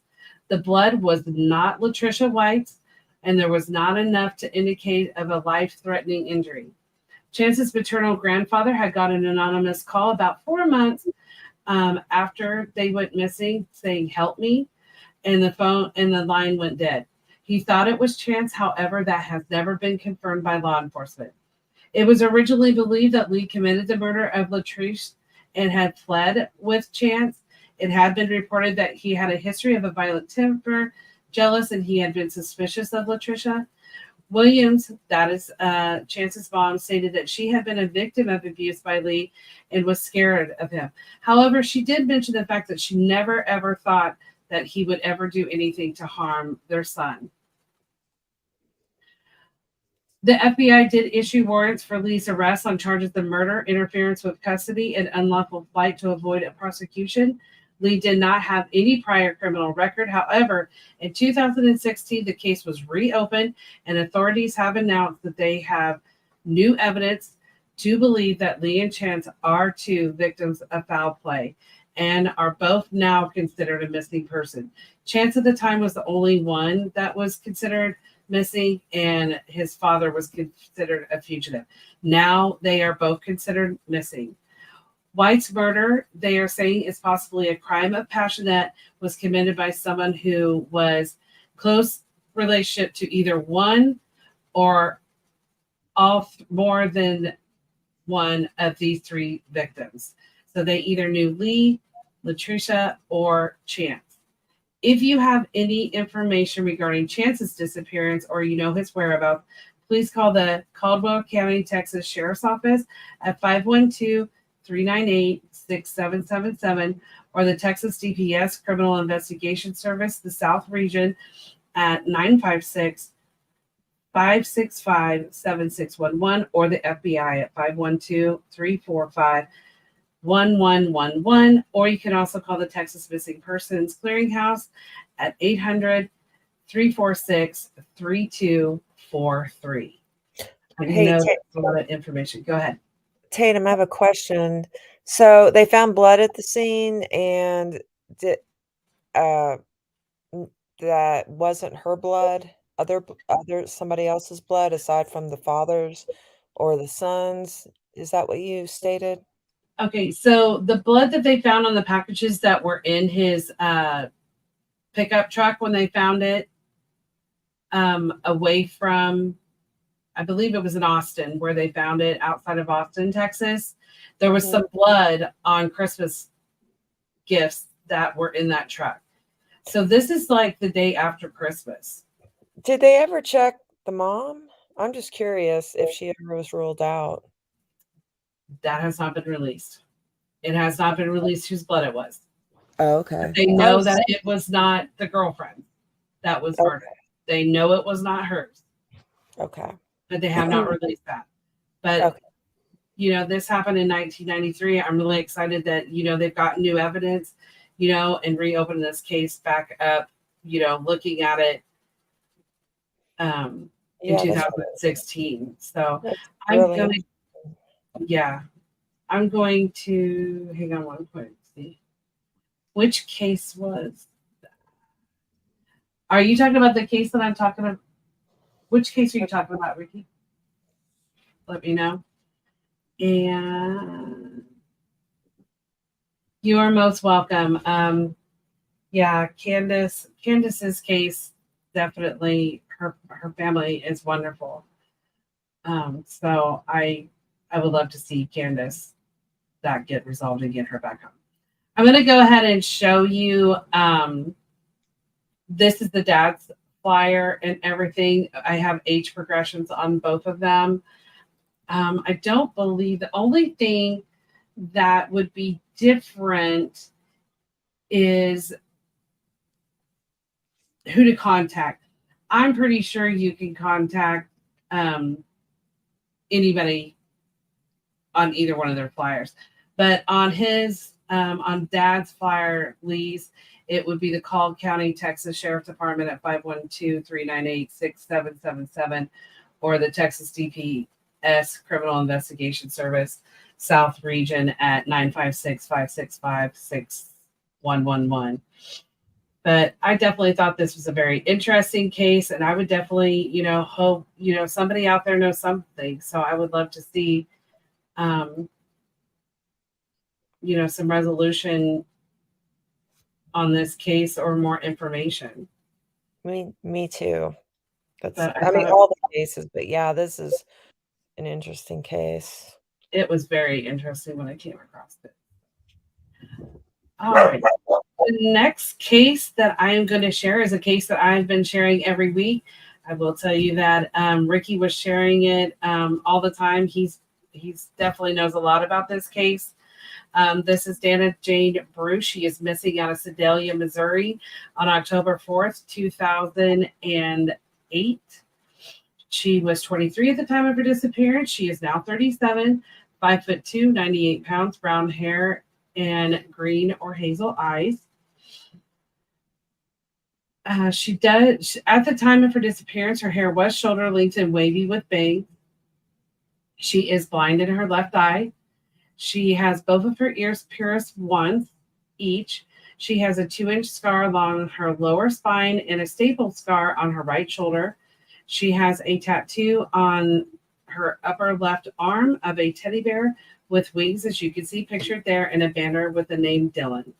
The blood was not Latricia White's, and there was not enough to indicate of a life-threatening injury. Chance's maternal grandfather had got an anonymous call about 4 months after they went missing, saying, "Help me," and the line went dead. He thought it was Chance, however, that has never been confirmed by law enforcement. It was originally believed that Lee committed the murder of Latricia and had fled with Chance. It had been reported that he had a history of a violent temper, jealous, and he had been suspicious of Latricia. Williams, that is Chance's mom, stated that she had been a victim of abuse by Lee and was scared of him. However, she did mention the fact that she never ever thought that he would ever do anything to harm their son. The FBI did issue warrants for Lee's arrest on charges of murder, interference with custody, and unlawful flight to avoid a prosecution. Lee did not have any prior criminal record. However, in 2016, the case was reopened, and authorities have announced that they have new evidence to believe that Lee and Chance are 2 victims of foul play and are both now considered a missing person. Chance at the time was the only one that was considered missing, and his father was considered a fugitive. Now they are both considered missing. White's murder, they are saying, is possibly a crime of passion that was committed by someone who was close relationship to either one or more than one of these 3 victims. So they either knew Lee, Latricia, or Chance. If you have any information regarding Chance's disappearance or you know his whereabouts, please call the Caldwell County, Texas Sheriff's Office at 512-398-6777 or the Texas DPS Criminal Investigation Service, the South Region at 956-565-7611 or the FBI at 512-345-1111, or you can also call the Texas Missing Persons Clearinghouse at 800-346-3243. I Hey, know that's a lot of information. Go ahead. Tatum, I have a question. So they found blood at the scene, and did uh that wasn't her blood, other somebody else's blood aside from the father's or the son's? Is that what you stated? Okay, so the blood that they found on the packages that were in his pickup truck when they found it, away from, I believe it was in Austin where they found it outside of Austin, Texas. There was Mhm. some blood on Christmas gifts that were in that truck. So this is like the day after Christmas. Did they ever check the mom? I'm just curious if she ever was ruled out. That has not been released. It has not been released whose blood it was. Oh, But okay. they I know was that it was not the girlfriend that was murdered. okay, They know it was not hers, okay. but they have not released that. But Okay. this happened in 1993. I'm really excited that they've got new evidence, and reopening this case back up, looking at it in Yeah, that's 2016. So that's I'm really gonna, yeah, I'm going to hang on one quick. See which case was. Are you talking about the case that I'm talking about? Which case are you talking about, Ricky? Let me know. And you are most welcome. Yeah, Candace's case, definitely her family is wonderful. So I would love to see Candace that get resolved and get her back home. I'm gonna go ahead and show you this is the dad's flyer and everything. I have age progressions on both of them. I don't believe the only thing that would be different is who to contact. I'm pretty sure you can contact anybody on either one of their flyers. But on his, on Dad's flyer, Lee's, it would be the Cobb County, Texas Sheriff Department at 512-398-6777 or the Texas DPS Criminal Investigation Service South Region at 956-565-6111. But I definitely thought this was a very interesting case, and I would definitely, hope, somebody out there knows something. So I would love to see, um, some resolution on this case or more information. me too. That's But I I mean, thought all the cases, but yeah, this is an interesting case. it was very interesting when I came across it. All right. The next case that I am going to share is a case that I've been sharing every week. I will tell you that Ricky was sharing it all the time. He's definitely knows a lot about this case. This is Dana Jane Bruce. She is missing out of Sedalia, Missouri on October 4th, 2008. She was 23 at the time of her disappearance. She is now 37, 5'2", 98 pounds, brown hair, and green or hazel eyes. She does at the time of her disappearance, her hair was shoulder length and wavy with bangs. She is blind in her left eye. She has both of her ears pierced once each. She has a 2-inch scar along her lower spine and a staple scar on her right shoulder. She has a tattoo on her upper left arm of a teddy bear with wings, as you can see pictured there, and a banner with the name Dylan.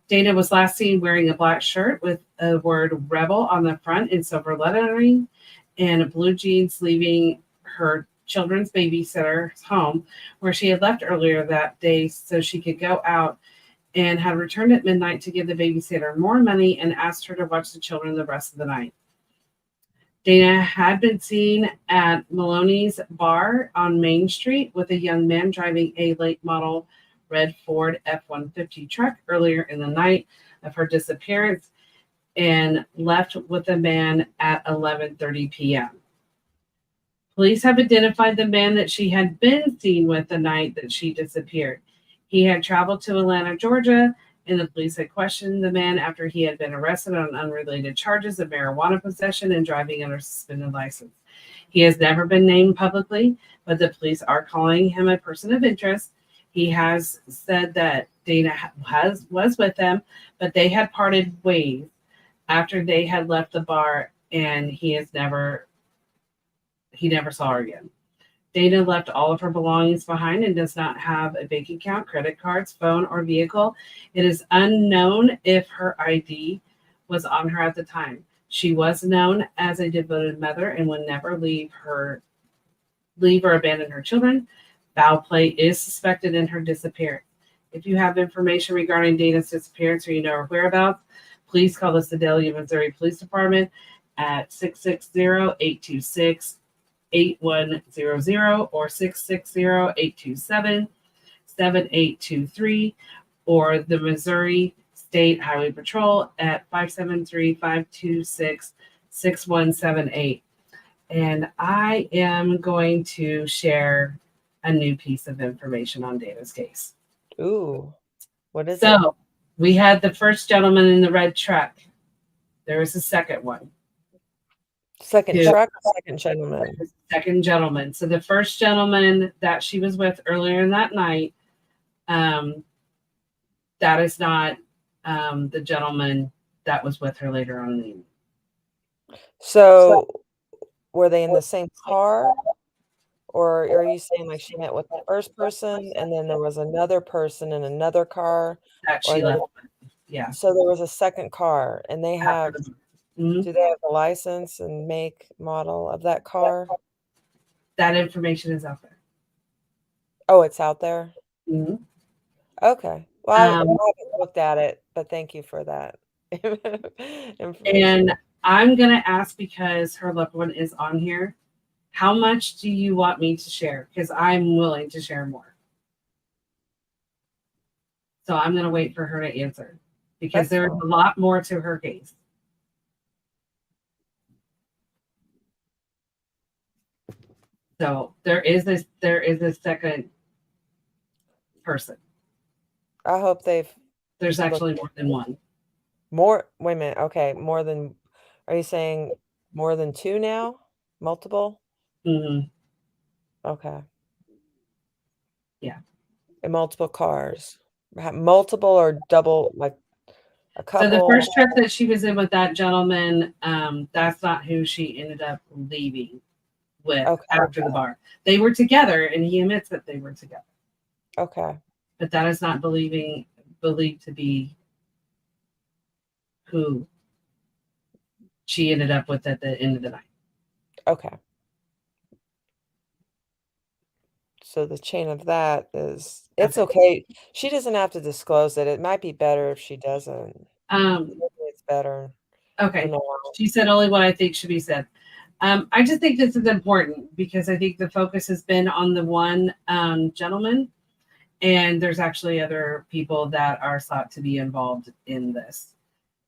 Dana was last seen wearing a black shirt with the word Rebel on the front in silver lettering and blue jeans, leaving her children's babysitter's home where she had left earlier that day so she could go out, and had returned at midnight to give the babysitter more money and asked her to watch the children the rest of the night. Dana had been seen at Maloney's Bar on Main Street with a young man driving a late model red Ford F-150 truck earlier in the night of her disappearance, and left with the man at 11:30 p.m. Police have identified the man that she had been seen with the night that she disappeared. He had traveled to Atlanta, Georgia, and the police had questioned the man after he had been arrested on unrelated charges of marijuana possession and driving under suspended license. He has never been named publicly, but the police are calling him a person of interest. He has said that Dana was with them, but they had parted ways after they had left the bar, and he never saw her again. Dana left all of her belongings behind and does not have a bank account, credit cards, phone, or vehicle. It is unknown if her ID was on her at the time. She was known as a devoted mother and would never leave or abandon her children. Foul play is suspected in her disappearance. If you have information regarding Dana's disappearance or you know her whereabouts, please call the Sedalia, Missouri Police Department at 660-826-8100 or 660-827-7823 or the Missouri State Highway Patrol at 573-526-6178. And I am going to share a new piece of information on Dana's case. Ooh, what is it? So we had the first gentleman in the red truck. There was a second one. Second truck, second gentleman. Second gentleman. So the first gentleman that she was with earlier in that night, that is not the gentleman that was with her later on in the evening. So were they in the same car? Or are you saying like she met with the first person and then there was another person in another car? That she left with. Yeah. So there was a second car and they have, Mhm. do they have the license and make, model of that car? That information is out there. Oh, it's out there? Mm-hmm. Okay. Well, I haven't looked at it, but thank you for that information. And I'm going to ask, because her loved one is on here, how much do you want me to share? Because I'm willing to share more. So I'm going to wait for her to answer, because there's a lot more to her case. So there is a second person. I hope there's actually more than one. Wait a minute. Okay. Are you saying more than two now? Multiple? Mm-hmm. Okay. Yeah. And multiple cars. Multiple or double, like a couple? So the first trip that she was in with that gentleman, that's not who she ended up leaving with after the bar. They were together, and he admits that they were together. Okay. But that is not believed to be who she ended up with at the end of the night. Okay. So the chain of that is, it's okay. She doesn't have to disclose it. It might be better if she doesn't. It's better. Okay. She said only what I think should be said. I just think this is important because I think the focus has been on the one gentleman, and there's actually other people that are thought to be involved in this.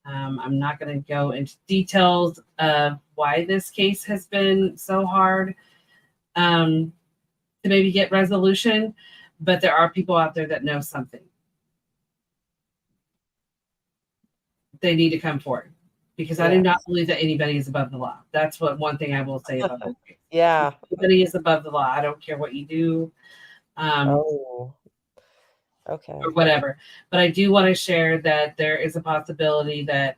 I'm not going to go into details of why this case has been so hard to maybe get resolution, but there are people out there that know something. They need to come forward, because I do not believe that anybody is above the law. That's one thing I will say about this case. Yeah. Nobody is above the law. I don't care what you do. Okay. Or whatever. But I do want to share that there is a possibility that,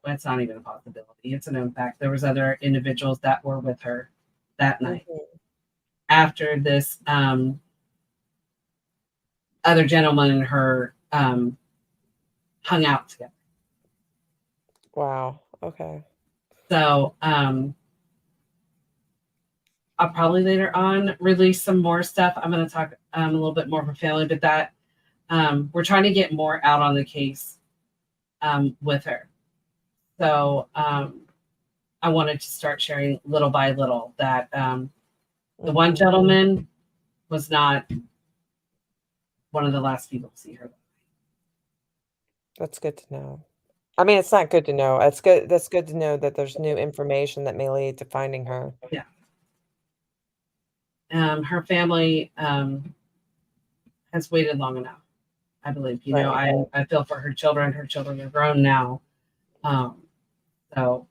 well, it's not even a possibility. It's a known fact. There was other individuals that were with her that night after this other gentleman and her hung out together. Wow. Okay. So I'll probably later on release some more stuff. I'm going to talk a little bit more for family, but that we're trying to get more out on the case with her. So I wanted to start sharing little by little that the one gentleman was not one of the last people to see her. That's good to know. I mean, it's not good to know. It's good. That's good to know that there's new information that may lead to finding her. Yeah. Her family has waited long enough, I believe. You know, I feel for her children. Her children are grown now. So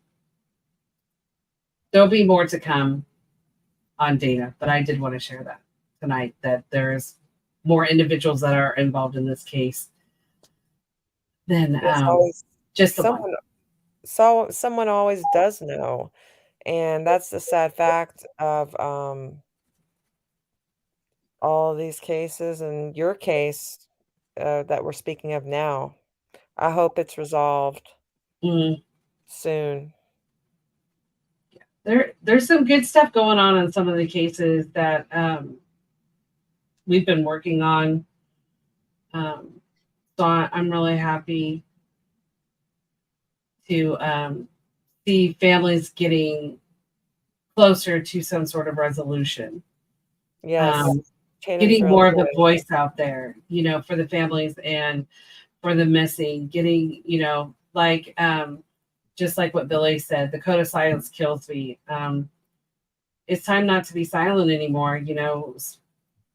there'll be more to come on Dana, but I did want to share that tonight, that there's more individuals that are involved in this case than There's always just the one. someone always does know, and that's the sad fact of all of these cases and your case that we're speaking of now. I hope it's resolved Mm. soon. There's some good stuff going on in some of the cases that we've been working on. So I'm really happy to see families getting closer to some sort of resolution. Yes, Getting really more of a good. voice out there, for the families and for the missing, getting, like just like what Billy said, the code of silence kills me. It's time not to be silent anymore.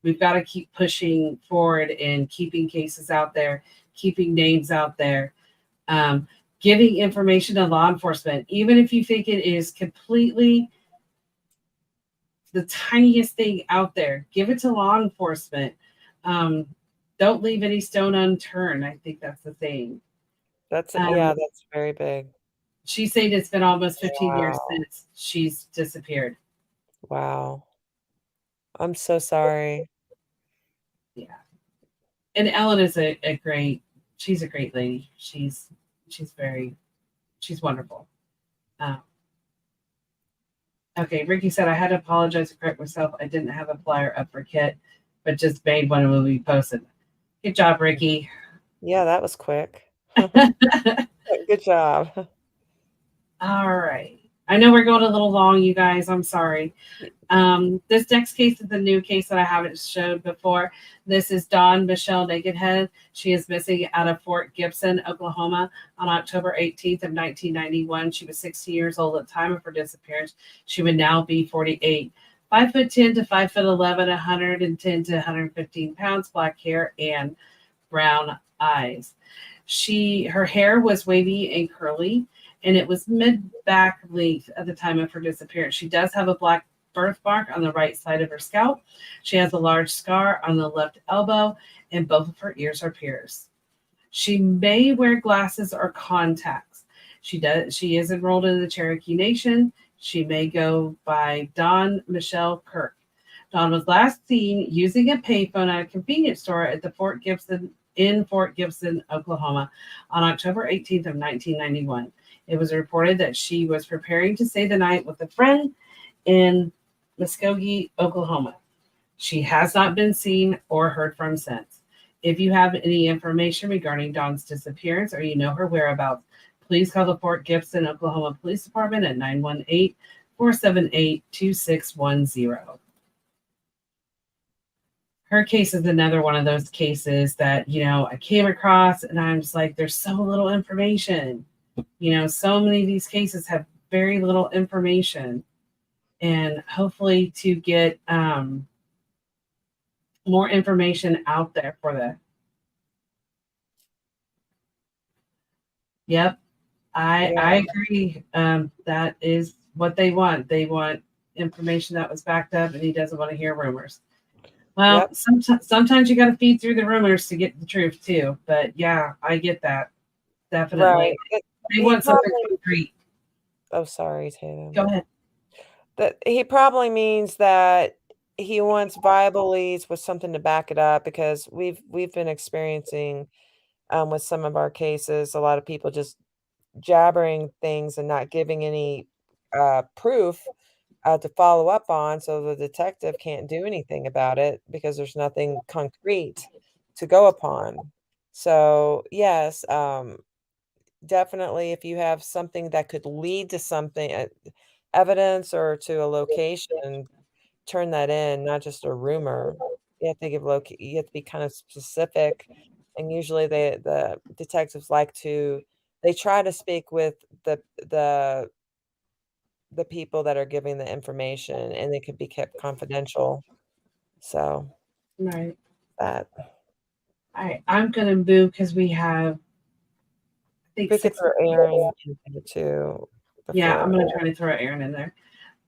We've got to keep pushing forward and keeping cases out there, keeping names out there, giving information to law enforcement, even if you think it is completely the tiniest thing out there, give it to law enforcement. Don't leave any stone unturned. I think that's the thing. That's very big. She's saying it's been almost 15 years Wow. since she's disappeared. Wow. I'm so sorry. Yeah. And Ellen is she's a great lady. She's wonderful. Okay, Ricky said, I had to apologize and correct myself. I didn't have a flyer up for Kit, but just made one and will be posted. Good job, Ricky. Yeah, that was quick. Good job. All right. I know we're going a little long, you guys. I'm sorry. This next case is a new case that I haven't showed before. This is Dawn Michelle Nakedhead. She is missing out of Fort Gibson, Oklahoma on October 18th of 1991. She was 60 years old at the time of her disappearance. She would now be 48. 5'10" to 5'11", 110 to 115 pounds, black hair and brown eyes. Her hair was wavy and curly, and it was mid-back length at the time of her disappearance. She does have a black birthmark on the right side of her scalp. She has a large scar on the left elbow, and both of her ears are pierced. She may wear glasses or contacts. She is enrolled in the Cherokee Nation. She may go by Dawn Michelle Kirk. Dawn was last seen using a payphone at a convenience store at the Fort Gibson, Oklahoma, on October 18th of 1991. It was reported that she was preparing to stay the night with a friend in Muskogee, Oklahoma. She has not been seen or heard from since. If you have any information regarding Dawn's disappearance or you know her whereabouts, please call the Fort Gibson, Oklahoma Police Department at 918-478-2610. Her case is another one of those cases that, I came across and I'm just like, there's so little information. So many of these cases have very little information. And hopefully to get more information out there for them. Yep, I agree. That is what they want. They want information that was backed up, and he doesn't want to hear rumors. Well, sometimes you got to feed through the rumors to get the truth too. But yeah, I get that. Definitely. Right. They want something concrete. Oh, sorry, Tatum. Go ahead. That he probably means that he wants viable leads with something to back it up, because we've been experiencing with some of our cases, a lot of people just jabbering things and not giving any proof to follow up on, so the detective can't do anything about it because there's nothing concrete to go upon. So yes, definitely, if you have something that could lead to something, evidence or to a location, turn that in, not just a rumor. You have to you have to be kind of specific, and usually the detectives they try to speak with the people that are giving the information, and it could be kept confidential. So, right. That. All right, I'm gonna move because we have, I think, We could 6 throw Aaron in there too. Yeah, I'm gonna try to throw Aaron in there.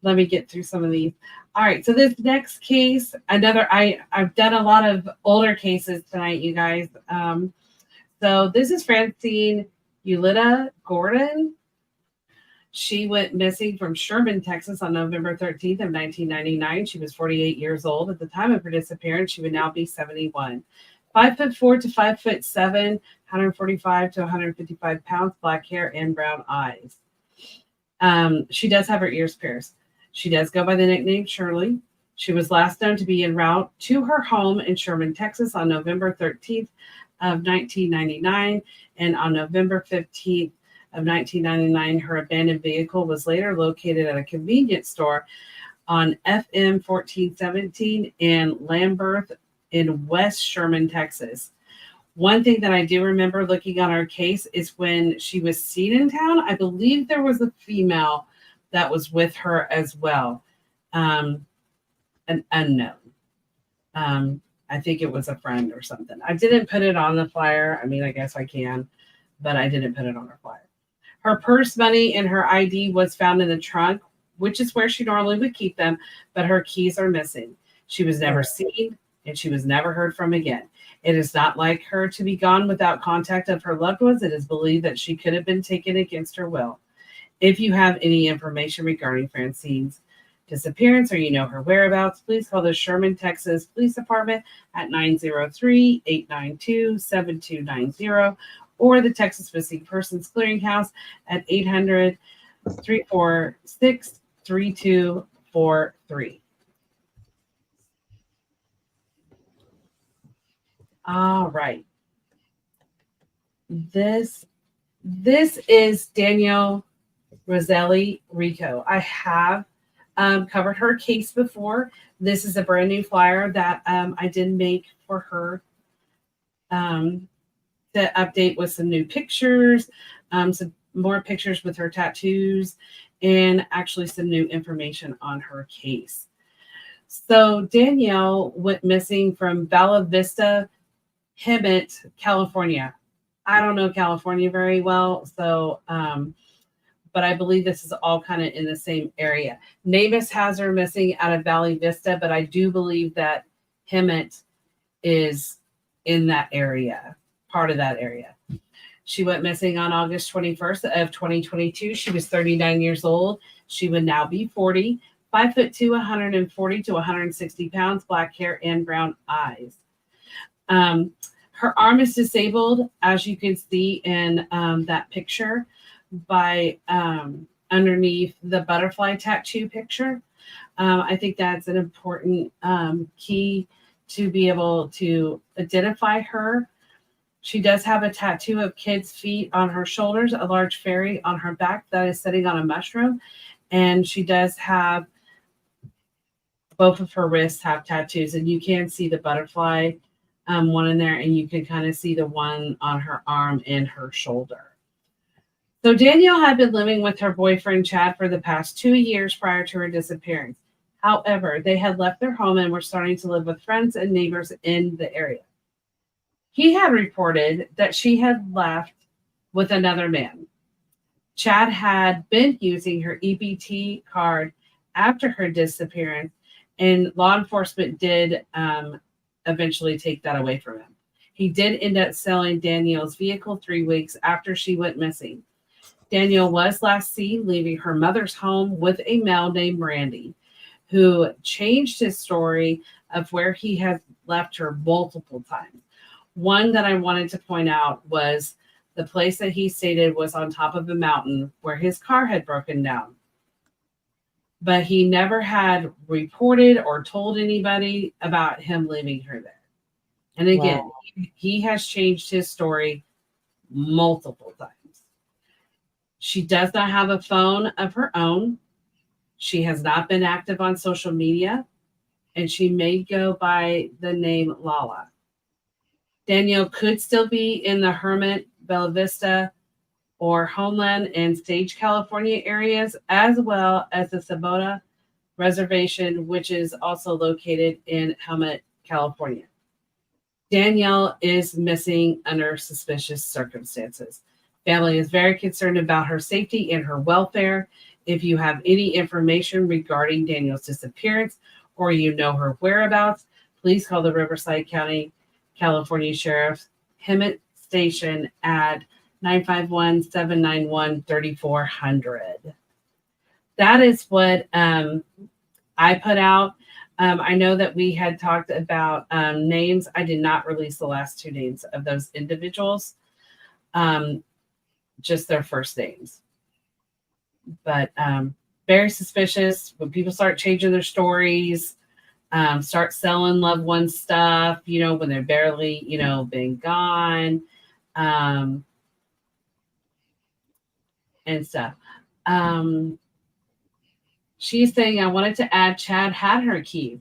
let me get through some of these. All right, so this next case, I've done a lot of older cases tonight, you guys. So this is Francine Eulita Gordon. She went missing from Sherman, Texas on November 13th of 1999. She was 48 years old at the time of her disappearance. She would now be 71. 5'4" to 5'7", 145 to 155 pounds, black hair and brown eyes. She does have her ears pierced. She does go by the nickname Shirley. She was last known to be en route to her home in Sherman, Texas on November 13th of 1999. And on November 15th of 1999, her abandoned vehicle was later located at a convenience store on FM 1417 in Lambert in West Sherman, Texas. One thing that I do remember looking on our case is when she was seen in town, I believe there was a female that was with her as well, an unknown. I think it was a friend or something. I didn't put it on the flyer. I mean, I guess I can, but I didn't put it on her flyer. Her purse, money, and her ID was found in the trunk, which is where she normally would keep them, but her keys are missing. She was never seen, and she was never heard from again. It is not like her to be gone without contact of her loved ones. It is believed that she could have been taken against her will. If you have any information regarding Francine's disappearance or you know her whereabouts, please call the Sherman, Texas Police Department at 903-892-7290 or the Texas Missing Persons Clearinghouse at 800-346-3243. All right. This is Danielle Roselli Rico. I have covered her case before. This is a brand new flyer that I did make for her to update with some new pictures, some more pictures with her tattoos, and actually some new information on her case. So Danielle went missing from Bella Vista, Hemet, California. I don't know California very well, so but I believe this is all kind of in the same area. Namus has her missing out of Valley Vista, but I do believe that Hemet is in that area, part of that area. She went missing on August 21st of 2022. She was 39 years old. She would now be 40, 5'2", 140 to 160 pounds, black hair and brown eyes. Her arm is disabled, as you can see in that picture, by underneath the butterfly tattoo picture. I think that's an important key to be able to identify her. She does have a tattoo of kids' feet on her shoulders, a large fairy on her back that is sitting on a mushroom, and she does have both of her wrists have tattoos, and you can see the butterfly one in there, and you can kind of see the one on her arm and her shoulder. So Danielle had been living with her boyfriend, Chad, for the past 2 years prior to her disappearance. However, they had left their home and were starting to live with friends and neighbors in the area. He had reported that she had left with another man. Chad had been using her EBT card after her disappearance, and law enforcement did eventually take that away from him. He did end up selling Danielle's vehicle 3 weeks after she went missing. Danielle was last seen leaving her mother's home with a male named Randy, who changed his story of where he has left her multiple times. One that I wanted to point out was the place that he stated was on top of a mountain where his car had broken down. But he never had reported or told anybody about him leaving her there. And again, he has changed his story multiple times. She does not have a phone of her own. She has not been active on social media, and she may go by the name Lala. Danielle could still be in the Hermit, Bella Vista, or Homeland and Stage, California areas, as well as the Sabota Reservation, which is also located in Helmet, California. Danielle is missing under suspicious circumstances. Family is very concerned about her safety and her welfare. If you have any information regarding Daniel's disappearance or you know her whereabouts, please call the Riverside County, California Sheriff's Hemet Station at 951-791-3400. That is what I put out. I know that we had talked about names. I did not release the last two names of those individuals, just their first names. But very suspicious when people start changing their stories, start selling loved ones stuff, when they're barely, been gone, and stuff. She's saying, I wanted to add Chad had her key,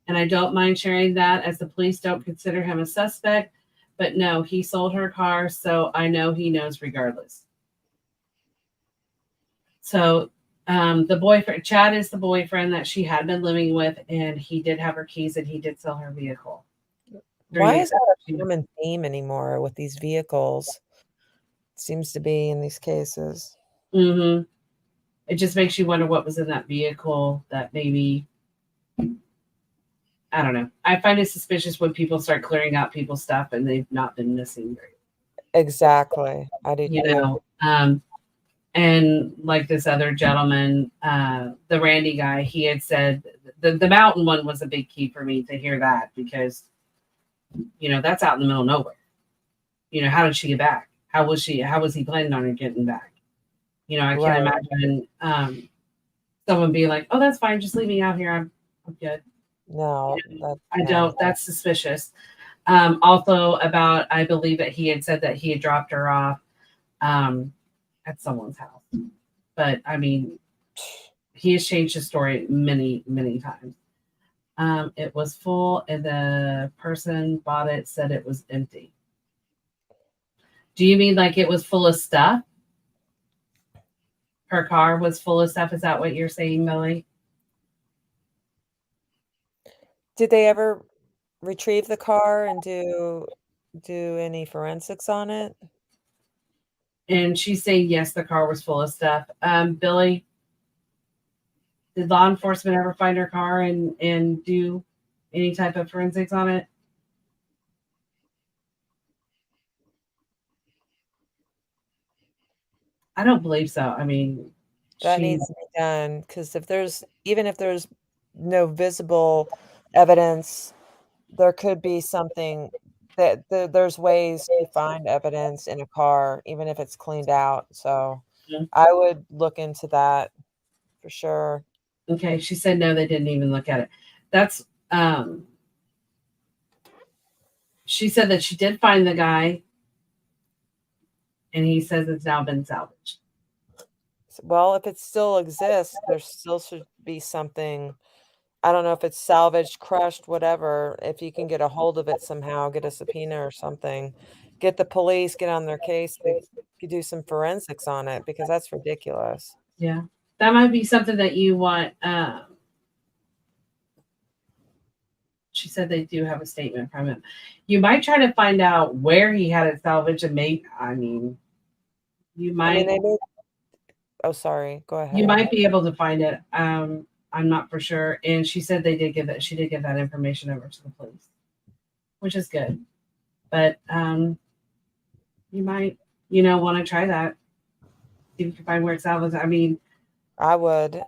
and I don't mind sharing that as the police don't consider him a suspect, but no, he sold her car, so I know he knows regardless. So the boyfriend, Chad, is the boyfriend that she had been living with, and he did have her keys and he did sell her vehicle. Why is that a common theme anymore with these vehicles? It seems to be in these cases. Mm-hmm. It just makes you wonder what was in that vehicle that maybe, I don't know. I find it suspicious when people start clearing out people's stuff and they've not been missing. Exactly. I do too. And like this other gentleman, the Randy guy, he had said the mountain one was a big key for me to hear that because, that's out in the middle of nowhere. How did she get back? How was he planning on her getting back? I can't imagine someone being like, oh, that's fine. Just leave me out here. I'm good. No, I don't. That's suspicious. Also about, I believe that he had said that he had dropped her off at someone's house. But I mean, he has changed his story many, many times. It was full and the person bought it, said it was empty. Do you mean like it was full of stuff? Her car was full of stuff. Is that what you're saying, Millie? Did they ever retrieve the car and do any forensics on it? And she's saying, yes, the car was full of stuff. Billy, did law enforcement ever find her car and do any type of forensics on it? I don't believe so. I mean, that needs to be done because even if there's no visible evidence, there could be something that there's ways to find evidence in a car, even if it's cleaned out. So I would look into that for sure. Okay. She said, no, they didn't even look at it. That's, she said that she did find the guy and he says it's now been salvaged. Well, if it still exists, there still should be something. I don't know if it's salvaged, crushed, whatever. If you can get a hold of it somehow, get a subpoena or something, get the police, get on their case, they could do some forensics on it because that's ridiculous. Yeah, that might be something that you want. She said they do have a statement from him. You might try to find out where he had it salvaged, and you might. Oh, sorry. Go ahead. You might be able to find it. I'm not for sure. And she said they did give that. She did give that information over to the police, which is good. But you might, want to try that. See if you can find where it's salvaged. I mean, I would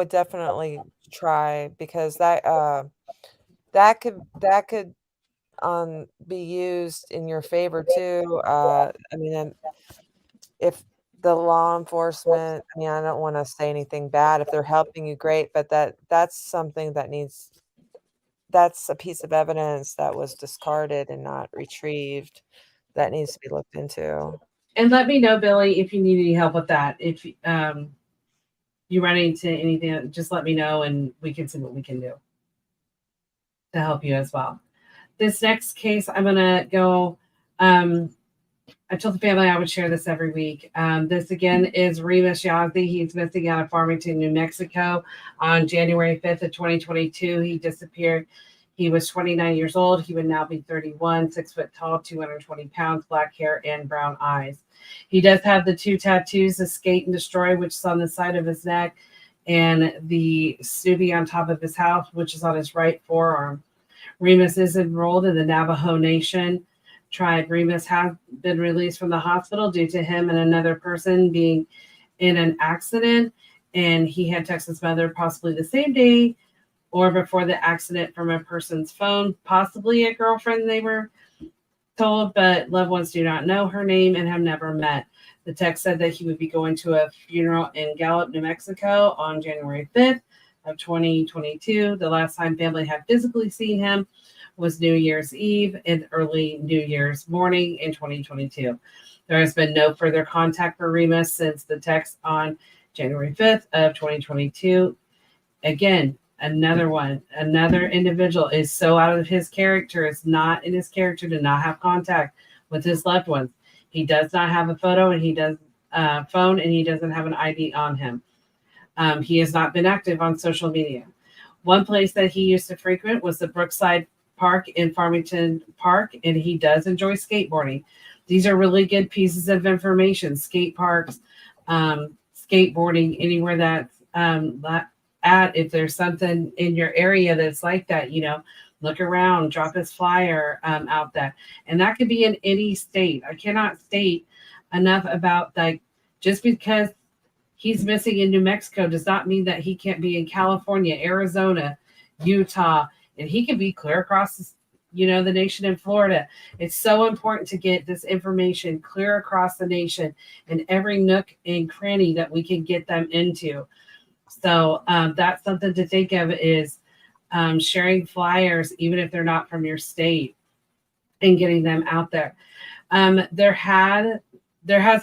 definitely try because that could be used in your favor too. I mean, if the law enforcement, I don't want to say anything bad. If they're helping you, great, but that's something that's a piece of evidence that was discarded and not retrieved that needs to be looked into. And let me know, Billy, if you need any help with that. If you run into anything, just let me know and we can see what we can do to help you as well. This next case, I'm going to go, I told the family I would share this every week. This again is Remus Yazzie. He's missing out of Farmington, New Mexico on January 5th of 2022. He disappeared. He was 29 years old. He would now be 31, 6 foot tall, 220 pounds, black hair, and brown eyes. He does have the 2 tattoos, Escape and Destroy, which is on the side of his neck, and the Snoopy on top of his house, which is on his right forearm. Remus is enrolled in the Navajo Nation tribe. Remus has been released from the hospital due to him and another person being in an accident, and he had texted his mother possibly the same day or before the accident from a person's phone, possibly a girlfriend they were told, but loved ones do not know her name and have never met. The text said that he would be going to a funeral in Gallup, New Mexico on January 5th of 2022. The last time family had physically seen him was New Year's Eve and early New Year's morning in 2022. There has been no further contact for Remus since the text on January 5th of 2022. Again, another individual is so out of his character. It's not in his character to not have contact with his loved ones. He does not have a photo, and he does phone, and he doesn't have an ID on him. He has not been active on social media. One place that he used to frequent was the Brookside Park in Farmington Park, and he does enjoy skateboarding. These are really good pieces of information. Skate parks, skateboarding, anywhere that's at. If there's something in your area that's like that, look around, drop his flyer out there. And that could be in any state. I cannot state enough about, like, just because he's missing in New Mexico does not mean that he can't be in California, Arizona, Utah, and he can be clear across the nation in Florida. It's so important to get this information clear across the nation and every nook and cranny that we can get them into. So that's something to think of, is sharing flyers, even if they're not from your state, and getting them out there. There has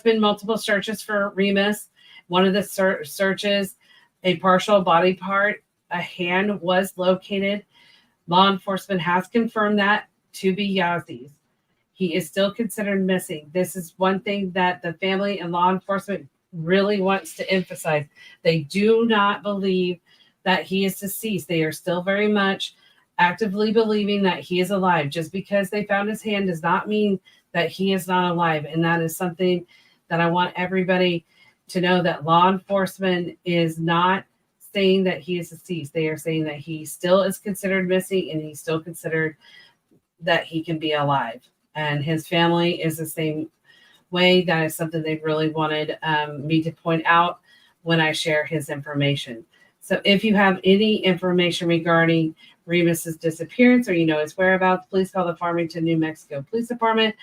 been multiple searches for Remus. One of the searches, a partial body part, a hand, was located. Law enforcement has confirmed that to be Yazie's. He is still considered missing. This is one thing that the family and law enforcement really wants to emphasize. They do not believe that he is deceased. They are still very much actively believing that he is alive. Just because they found his hand does not mean that he is not alive. And that is something that I want everybody to know, that law enforcement is not saying that he is deceased. They are saying that he still is considered missing, and he's still considered that he can be alive. And his family is the same way. That is something they really wanted me to point out when I share his information. So if you have any information regarding Remus's disappearance, or his whereabouts, please call the Farmington, New Mexico Police Department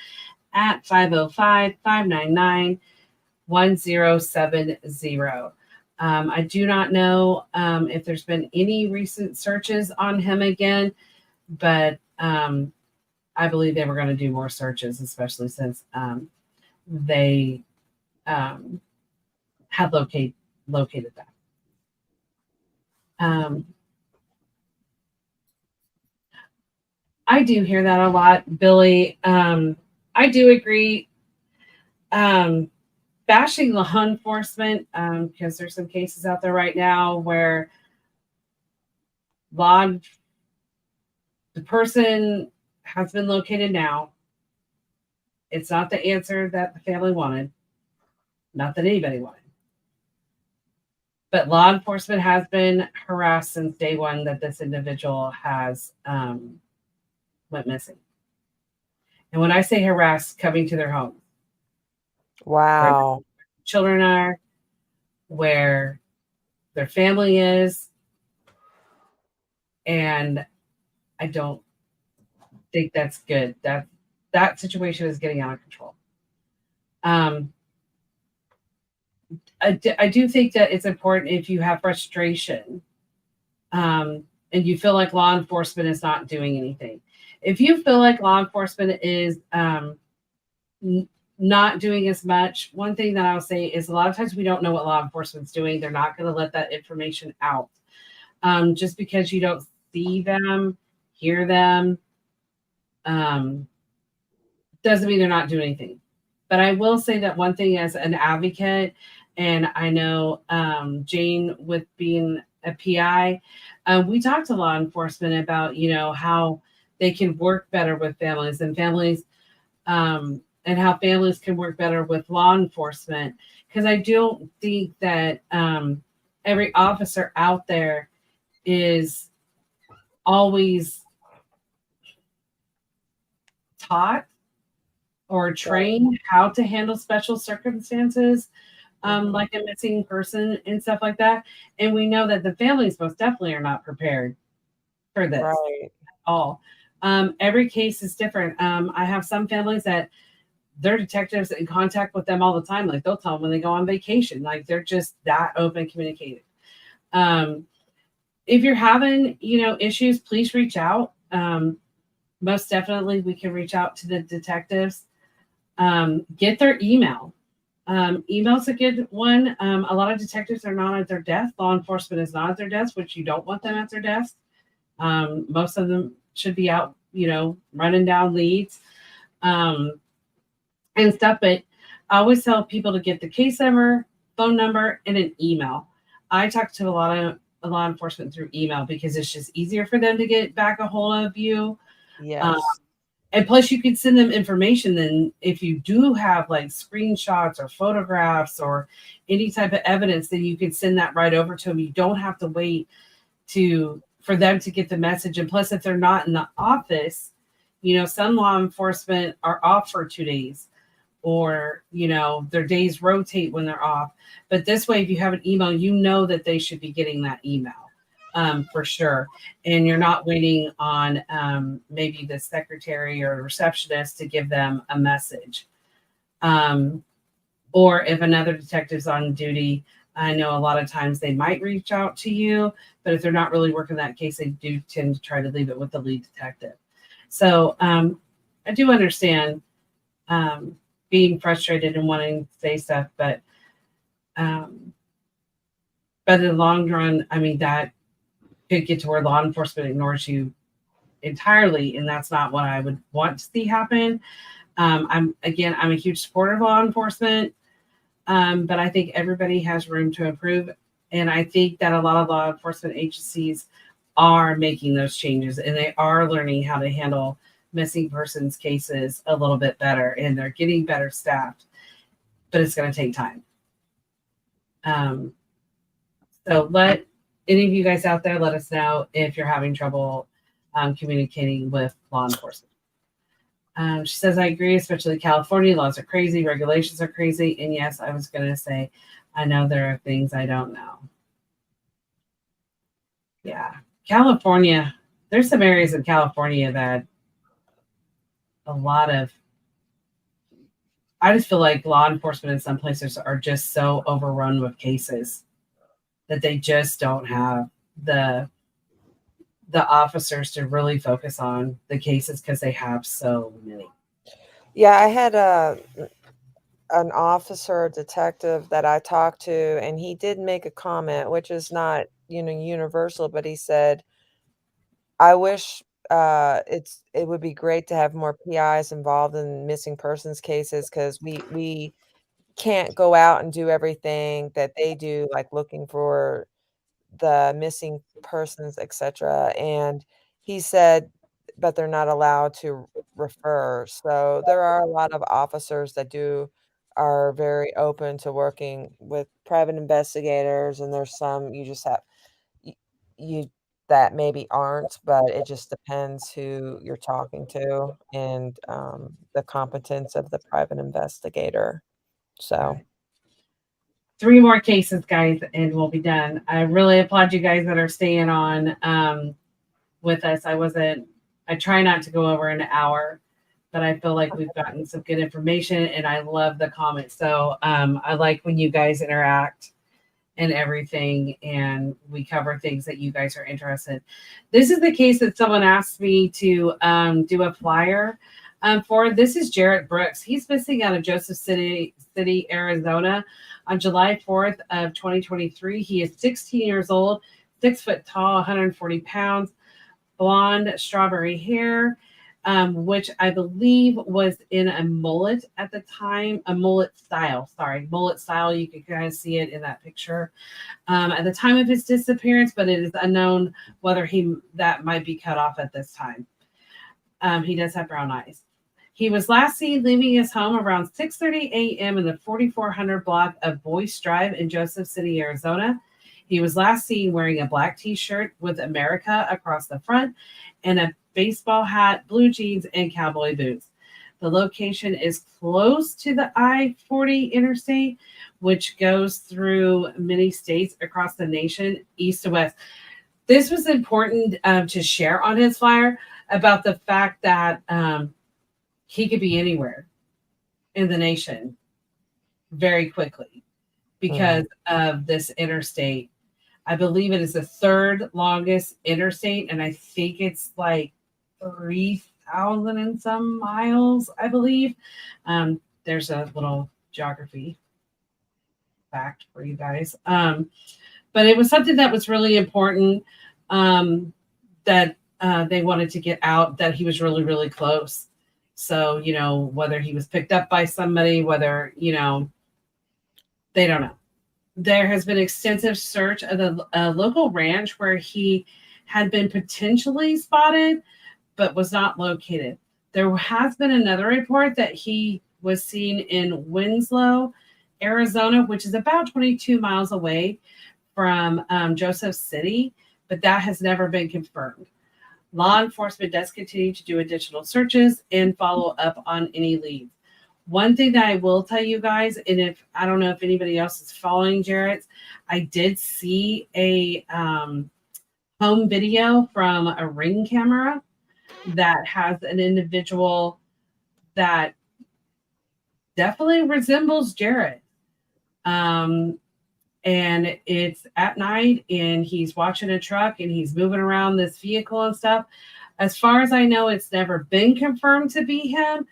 at 505-599-1070. I do not know if there's been any recent searches on him again, but I believe they were going to do more searches, especially since they had located that. I do hear that a lot, Billy. I do agree. Bashing law enforcement, because there's some cases out there right now where the person has been located now. It's not the answer that the family wanted, not that anybody wanted. But law enforcement has been harassed since day one that this individual has went missing. And when I say harassed, coming to their home. Wow. Where children are, where their family is. And I don't think that's good. That situation is getting out of control. I do think that it's important, if you have frustration and you feel like law enforcement is not doing anything. If you feel like law enforcement is not doing as much, one thing that I'll say is, a lot of times we don't know what law enforcement's doing. They're not going to let that information out. Just because you don't see them, hear them, doesn't mean they're not doing anything. But I will say that one thing, as an advocate, and I know Jane, with being a PI. We talked to law enforcement about, how they can work better with families and how families can work better with law enforcement. Because I don't think that every officer out there is always taught or trained how to handle special circumstances, like a missing person and stuff like that. And we know that the families most definitely are not prepared for this Right. at all. Every case is different. I have some families that their detectives in contact with them all the time. Like they'll tell them when they go on vacation. Like they're just that open communicated. If you're having, issues, please reach out. Most definitely we can reach out to the detectives. Get their email. Email's a good one. A lot of detectives are not at their desk. Law enforcement is not at their desk, which you don't want them at their desk. Most of them should be out, running down leads and stuff. But I always tell people to get the case number, phone number, and an email. I talk to a lot of law enforcement through email because it's just easier for them to get back a hold of you. Yes. And plus, you can send them information. Then, if you do have like screenshots or photographs or any type of evidence, then you can send that right over to them. You don't have to wait for them to get the message. And plus, if they're not in the office, some law enforcement are off for 2 days, or their days rotate when they're off. But this way, if you have an email, you know that they should be getting that email. For sure. And you're not waiting on maybe the secretary or receptionist to give them a message. Or if another detective's on duty, I know a lot of times they might reach out to you, but if they're not really working that case, they do tend to try to leave it with the lead detective. So I do understand being frustrated and wanting to say stuff, but in the long run, I mean, that could get to where law enforcement ignores you entirely, and that's not what I would want to see happen. I'm a huge supporter of law enforcement, but I think everybody has room to improve, and I think that a lot of law enforcement agencies are making those changes, and they are learning how to handle missing persons cases a little bit better, and they're getting better staffed, but it's going to take time. So let any of you guys out there, let us know if you're having trouble communicating with law enforcement. She says, I agree, especially California. Laws are crazy. Regulations are crazy. And yes, I was going to say, I know there are things I don't know. Yeah. California, there's some areas in California that I just feel like law enforcement in some places are just so overrun with cases that they just don't have the officers to really focus on the cases because they have so many. Yeah, I had an officer, detective that I talked to, and he did make a comment, which is not, universal, but he said, I wish it would be great to have more PIs involved in missing persons cases, because we can't go out and do everything that they do, like looking for the missing persons, etc. And he said, but they're not allowed to refer. So there are a lot of officers that are very open to working with private investigators, and there's some you just have you that maybe aren't, but it just depends who you're talking to and the competence of the private investigator. So. 3 more cases, guys, and we'll be done. I really applaud you guys that are staying on with us. I try not to go over an hour, but I feel like we've gotten some good information, and I love the comments. So I like when you guys interact and everything, and we cover things that you guys are interested in. This is the case that someone asked me to do a flyer for. This is Jarrett Brooks. He's missing out of Joseph City, Arizona on July 4th of 2023. He is 16 years old, 6 foot tall, 140 pounds, blonde, strawberry hair. which I believe was in a mullet at the time, a mullet style. Sorry, mullet style. You can kind of see it in that picture at the time of his disappearance, but it is unknown whether that might be cut off at this time. He does have brown eyes. He was last seen leaving his home around 6:30 a.m. in the 4400 block of Boyce Drive in Joseph City, Arizona. He was last seen wearing a black t-shirt with America across the front and a baseball hat, blue jeans, and cowboy boots. The location is close to the I-40 interstate, which goes through many states across the nation, east to west. This was important to share on his flyer about the fact that he could be anywhere in the nation very quickly because of this interstate. I believe it is the third longest interstate, and I think it's like 3,000 and some miles, I believe. There's a little geography fact for you guys. But it was something that was really important that they wanted to get out, that he was really, really close. So, whether he was picked up by somebody, whether, they don't know. There has been extensive search of the local ranch where he had been potentially spotted, but was not located. There has been another report that he was seen in Winslow, Arizona, which is about 22 miles away from Joseph City, but that has never been confirmed. Law enforcement does continue to do additional searches and follow up on any leads. One thing that I will tell you guys, and I don't know if anybody else is following Jarrett's, I did see a home video from a Ring camera that has an individual that definitely resembles Jarrett. And it's at night, and he's watching a truck, and he's moving around this vehicle and stuff. As far as I know, it's never been confirmed to be him.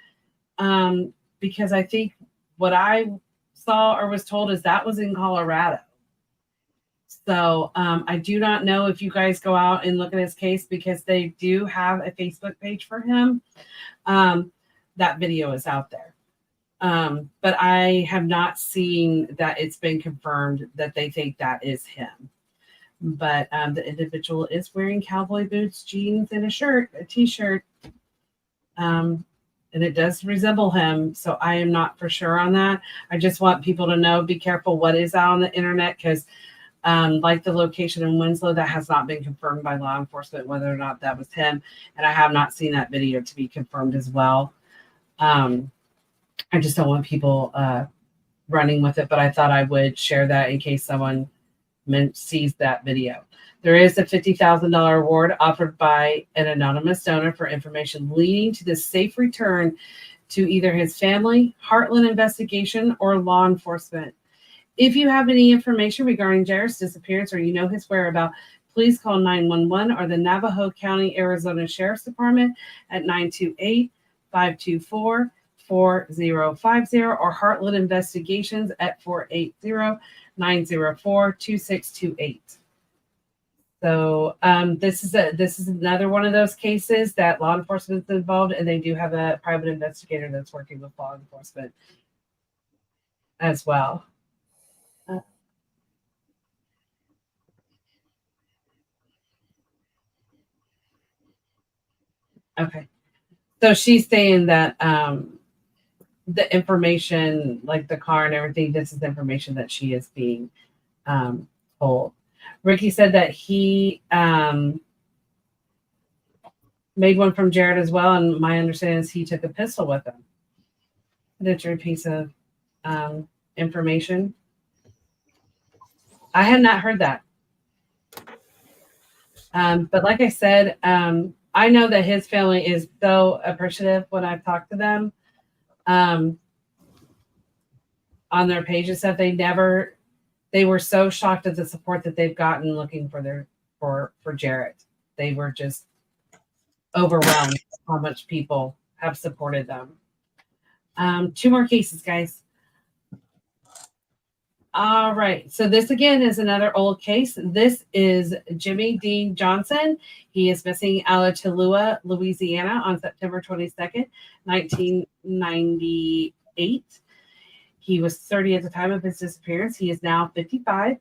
Because I think what I saw or was told is that was in Colorado. So I do not know if you guys go out and look at his case, because they do have a Facebook page for him. That video is out there. But I have not seen that it's been confirmed that they think that is him. But the individual is wearing cowboy boots, jeans, and a t-shirt. And it does resemble him. So I am not for sure on that. I just want people to know, be careful what is out on the internet, because like the location in Winslow, that has not been confirmed by law enforcement, whether or not that was him. And I have not seen that video to be confirmed as well. I just don't want people running with it, but I thought I would share that in case someone sees that video. There is a $50,000 award offered by an anonymous donor for information leading to the safe return to either his family, Heartland Investigation, or law enforcement. If you have any information regarding Jarrett's disappearance or you know his whereabouts, please call 911 or the Navajo County, Arizona Sheriff's Department at 928-524-4050 or Heartland Investigations at 480-904-2628. So this is another one of those cases that law enforcement is involved, and they do have a private investigator that's working with law enforcement as well. Okay, so she's saying that the information, like the car and everything, this is information that she is being told. Ricky said that he made one from Jarrett as well, and my understanding is he took a pistol with him. That's your piece of information. I had not heard that. But like I said, I know that his family is so appreciative when I've talked to them on their page and stuff. They were so shocked at the support that they've gotten looking for Jarrett. They were just overwhelmed how much people have supported them. 2 more cases, guys. All right. So this again is another old case. This is Jimmy Dean Johnson. He is missing out of Tallulah, Louisiana on September 22nd, 1998. He was 30 at the time of his disappearance. He is now 55,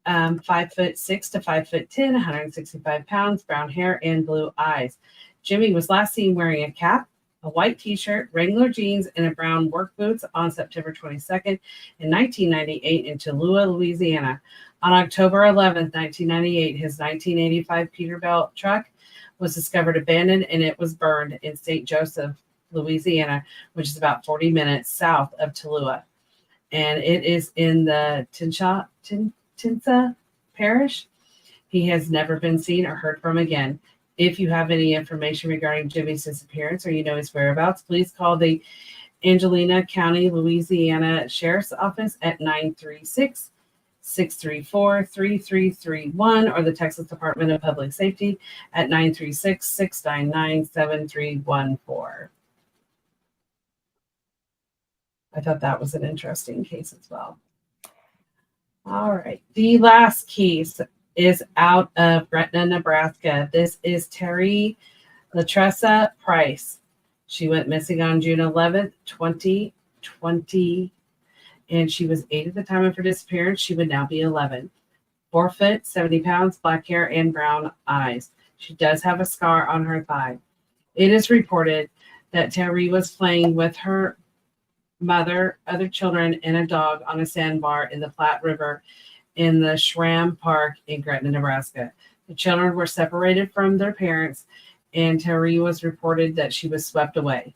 5'6" to 5'10", 165 pounds, brown hair, and blue eyes. Jimmy was last seen wearing a cap, a white t-shirt, Wrangler jeans, and a brown work boots on September 22nd in 1998 in Tallulah, Louisiana. On October 11th, 1998, his 1985 Peterbilt truck was discovered abandoned and it was burned in St. Joseph, Louisiana, which is about 40 minutes south of Tallulah. And it is in the Tinsa Parish. He has never been seen or heard from again. If you have any information regarding Jimmy's disappearance or you know his whereabouts, please call the Angelina County, Louisiana Sheriff's Office at 936-634-3331 or the Texas Department of Public Safety at 936-699-7314. I thought that was an interesting case as well. All right. The last case is out of Gretna, Nebraska. This is Terry Latressa Price. She went missing on June 11th, 2020, and she was 8 at the time of her disappearance. She would now be 11. 4 foot, 70 pounds, black hair, and brown eyes. She does have a scar on her thigh. It is reported that Terry was playing with her mother, other children, and a dog on a sandbar in the Platte River in the Schramm Park in Gretna, Nebraska. The children were separated from their parents, and Terry was reported that she was swept away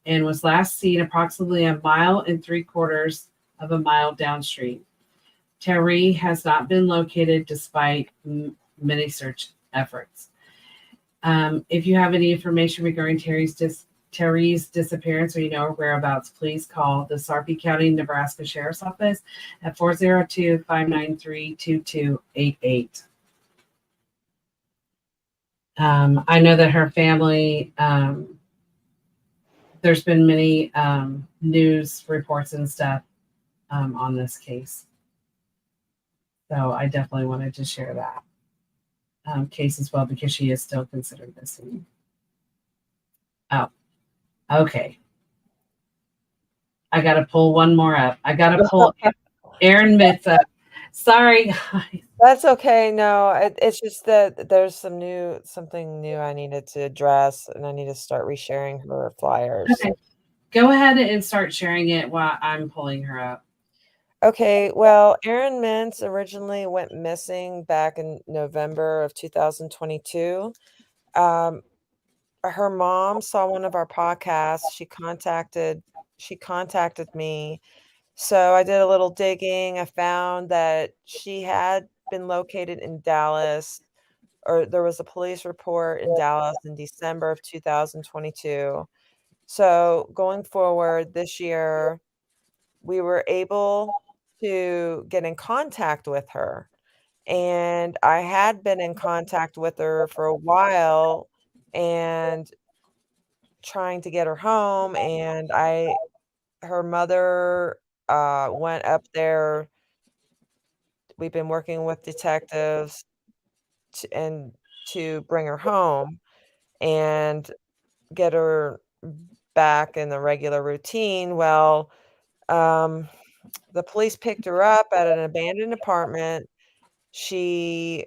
and was last seen approximately 1.75 miles downstream. Terry has not been located despite many search efforts. If you have any information regarding Terry's disappearance or you know her whereabouts, please call the Sarpy County, Nebraska Sheriff's Office at 402-593-2288. I know that her family, there's been many news reports and stuff on this case. So I definitely wanted to share that case as well because she is still considered missing. Oh, okay. I got to pull one more up. I got to pull Aaron Mitz up. Sorry, guys. That's okay. No, it's just that there's something new I needed to address, and I need to start resharing her flyers. Okay. Go ahead and start sharing it while I'm pulling her up. Okay, well, Erin Mintz originally went missing back in November of 2022. Her mom saw one of our podcasts. She contacted me. So I did a little digging. I found that she had been located in Dallas, or there was a police report in Dallas in December of 2022. So going forward this year, we were able to get in contact with her. And I had been in contact with her for a while and trying to get her home. And her mother went up there. We've been working with detectives to bring her home and get her back in the regular routine. Well, the police picked her up at an abandoned apartment. She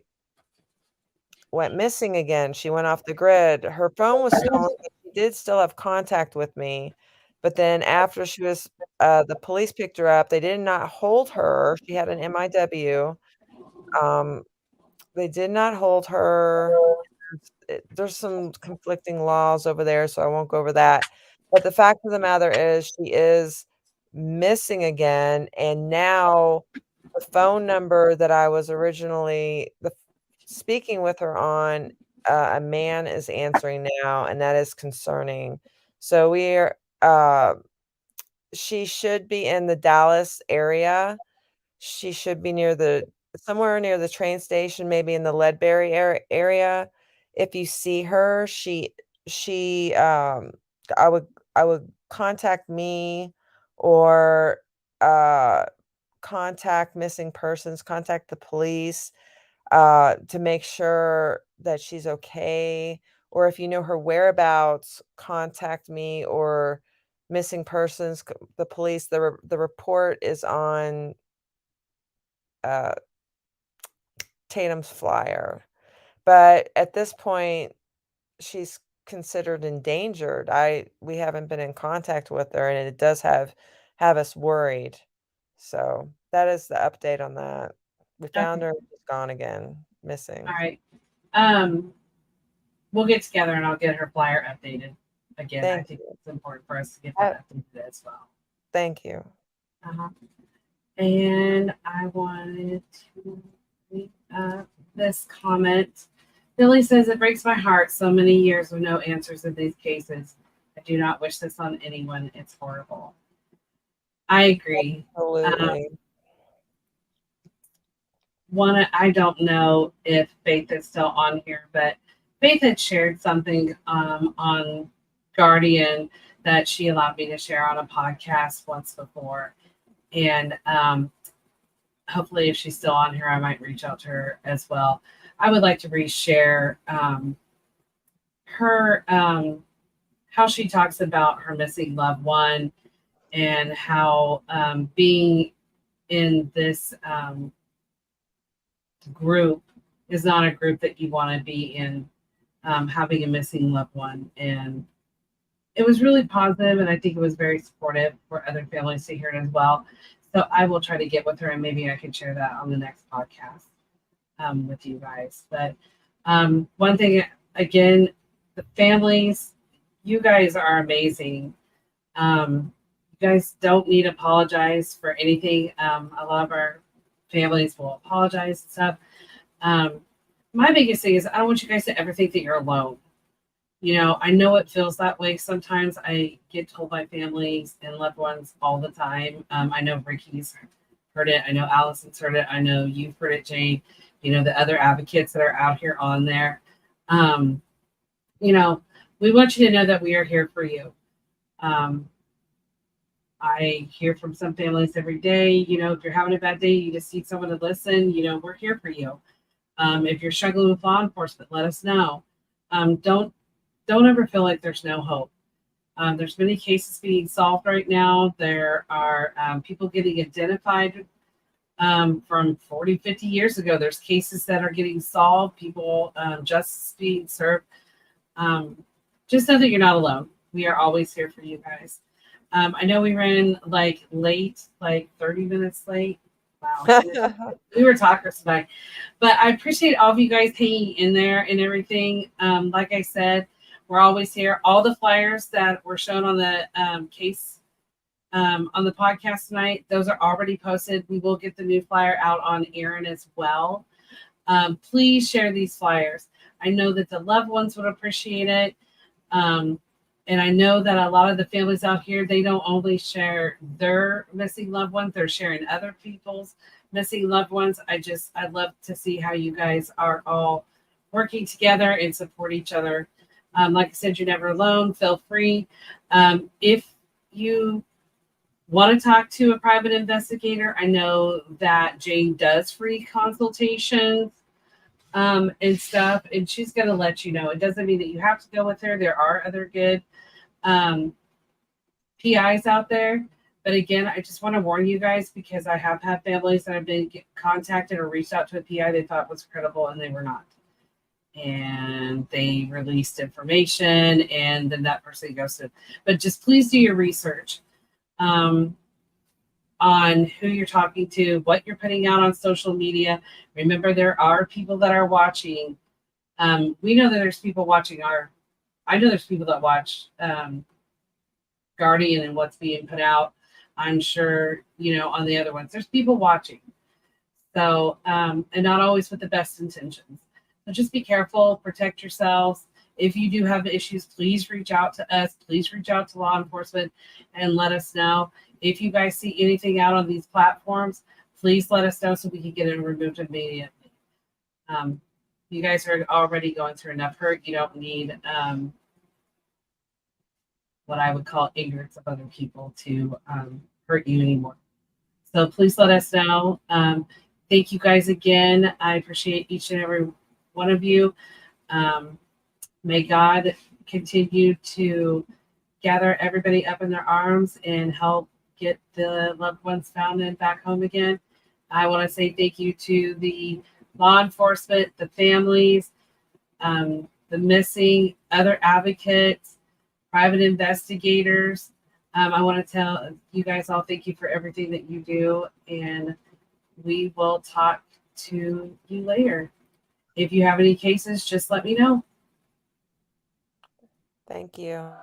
went missing again. She went off the grid. Her phone was stolen, but she did still have contact with me. But then after the police picked her up, they did not hold her. She had an MIW. They did not hold her. There's some conflicting laws over there, so I won't go over that. But the fact of the matter is she is missing again, and now the phone number that I was originally speaking with her on, a man is answering now, and that is concerning. So she should be in the Dallas area. She should be somewhere near the train station, maybe in the Ledbury area. If you see her, I would contact me or contact missing persons, contact the police, to make sure that she's okay, or if you know her whereabouts, contact me, or missing persons, the police. The report is on uh, Tatum's flyer, but at this point, she's considered endangered. We haven't been in contact with her, and it does have us worried. So that is the update on that. We found Okay. her, she's gone again, missing. All right. Um, we'll get together and I'll get her flyer updated again. I Thank think you. it's important for us to get Uh, that updated as well. Thank you. Uh-huh. And I wanted to read this comment. Billy says, it breaks my heart so many years with no answers in these cases. I do not wish this on anyone. It's horrible. I agree. Absolutely. I don't know if Faith is still on here, but Faith had shared something on Guardian that she allowed me to share on a podcast once before. And hopefully, if she's still on here, I might reach out to her as well. I would like to reshare her how she talks about her missing loved one and how being in this group is not a group that you want to be in, having a missing loved one. And it was really positive, and I think it was very supportive for other families to hear it as well. So I will try to get with her, and maybe I can share that on the next podcast with you guys. But one thing, again, the families, you guys are amazing. You guys don't need to apologize for anything. A lot of our families will apologize and stuff. My biggest thing is I don't want you guys to ever think that you're alone. You know, I know it feels that way sometimes. I get told by families and loved ones all the time. I know Ricky's heard it. I know Allison's heard it. I know you've heard it, Jane. You know, the other advocates that are out here on there. You know, we want you to know that we are here for you. I hear from some families every day, you know, if you're having a bad day, you just need someone to listen, you know, we're here for you. If you're struggling with law enforcement, let us know. Don't ever feel like there's no hope. There's many cases being solved right now. There are people getting identified from 40, 50 years ago. There's cases that are getting solved, people justice being served. Just know that you're not alone. We are always here for you guys. I know we ran like late, like 30 minutes late. Wow. We were talkers tonight. But I appreciate all of you guys hanging in there and everything. Like I said, we're always here. All the flyers that were shown on the case on the podcast tonight, those are already posted. We will get the new flyer out on Aaron as well. Please share these flyers. I know that the loved ones would appreciate it. And I know that a lot of the families out here, they don't only share their missing loved ones, they're sharing other people's missing loved ones. I'd love to see how you guys are all working together and support each other. Like I said, you're never alone. Feel free. If you want to talk to a private investigator, I know that Jane does free consultations and stuff, and she's going to let you know. It doesn't mean that you have to go with her. There are other good PIs out there. But again, I just want to warn you guys because I have had families that have been contacted or reached out to a PI they thought was credible and they were not. And they released information and then that person goes to. But just please do your research on who you're talking to, what you're putting out on social media. Remember, there are people that are watching. We know that there's people watching I know there's people that watch Guardian and what's being put out. I'm sure, you know, on the other ones, there's people watching. So, and not always with the best intentions. So just be careful, protect yourselves. If you do have issues, please reach out to us. Please reach out to law enforcement and let us know. If you guys see anything out on these platforms, please let us know so we can get it removed immediately. You guys are already going through enough hurt. You don't need what I would call ignorance of other people to hurt you anymore. So please let us know. Thank you guys again. I appreciate each and every one of you. May God continue to gather everybody up in their arms and help get the loved ones found and back home again. I want to say thank you to the law enforcement, the families, the missing, other advocates, private investigators. I want to tell you guys all thank you for everything that you do, and we will talk to you later. If you have any cases, just let me know. Thank you.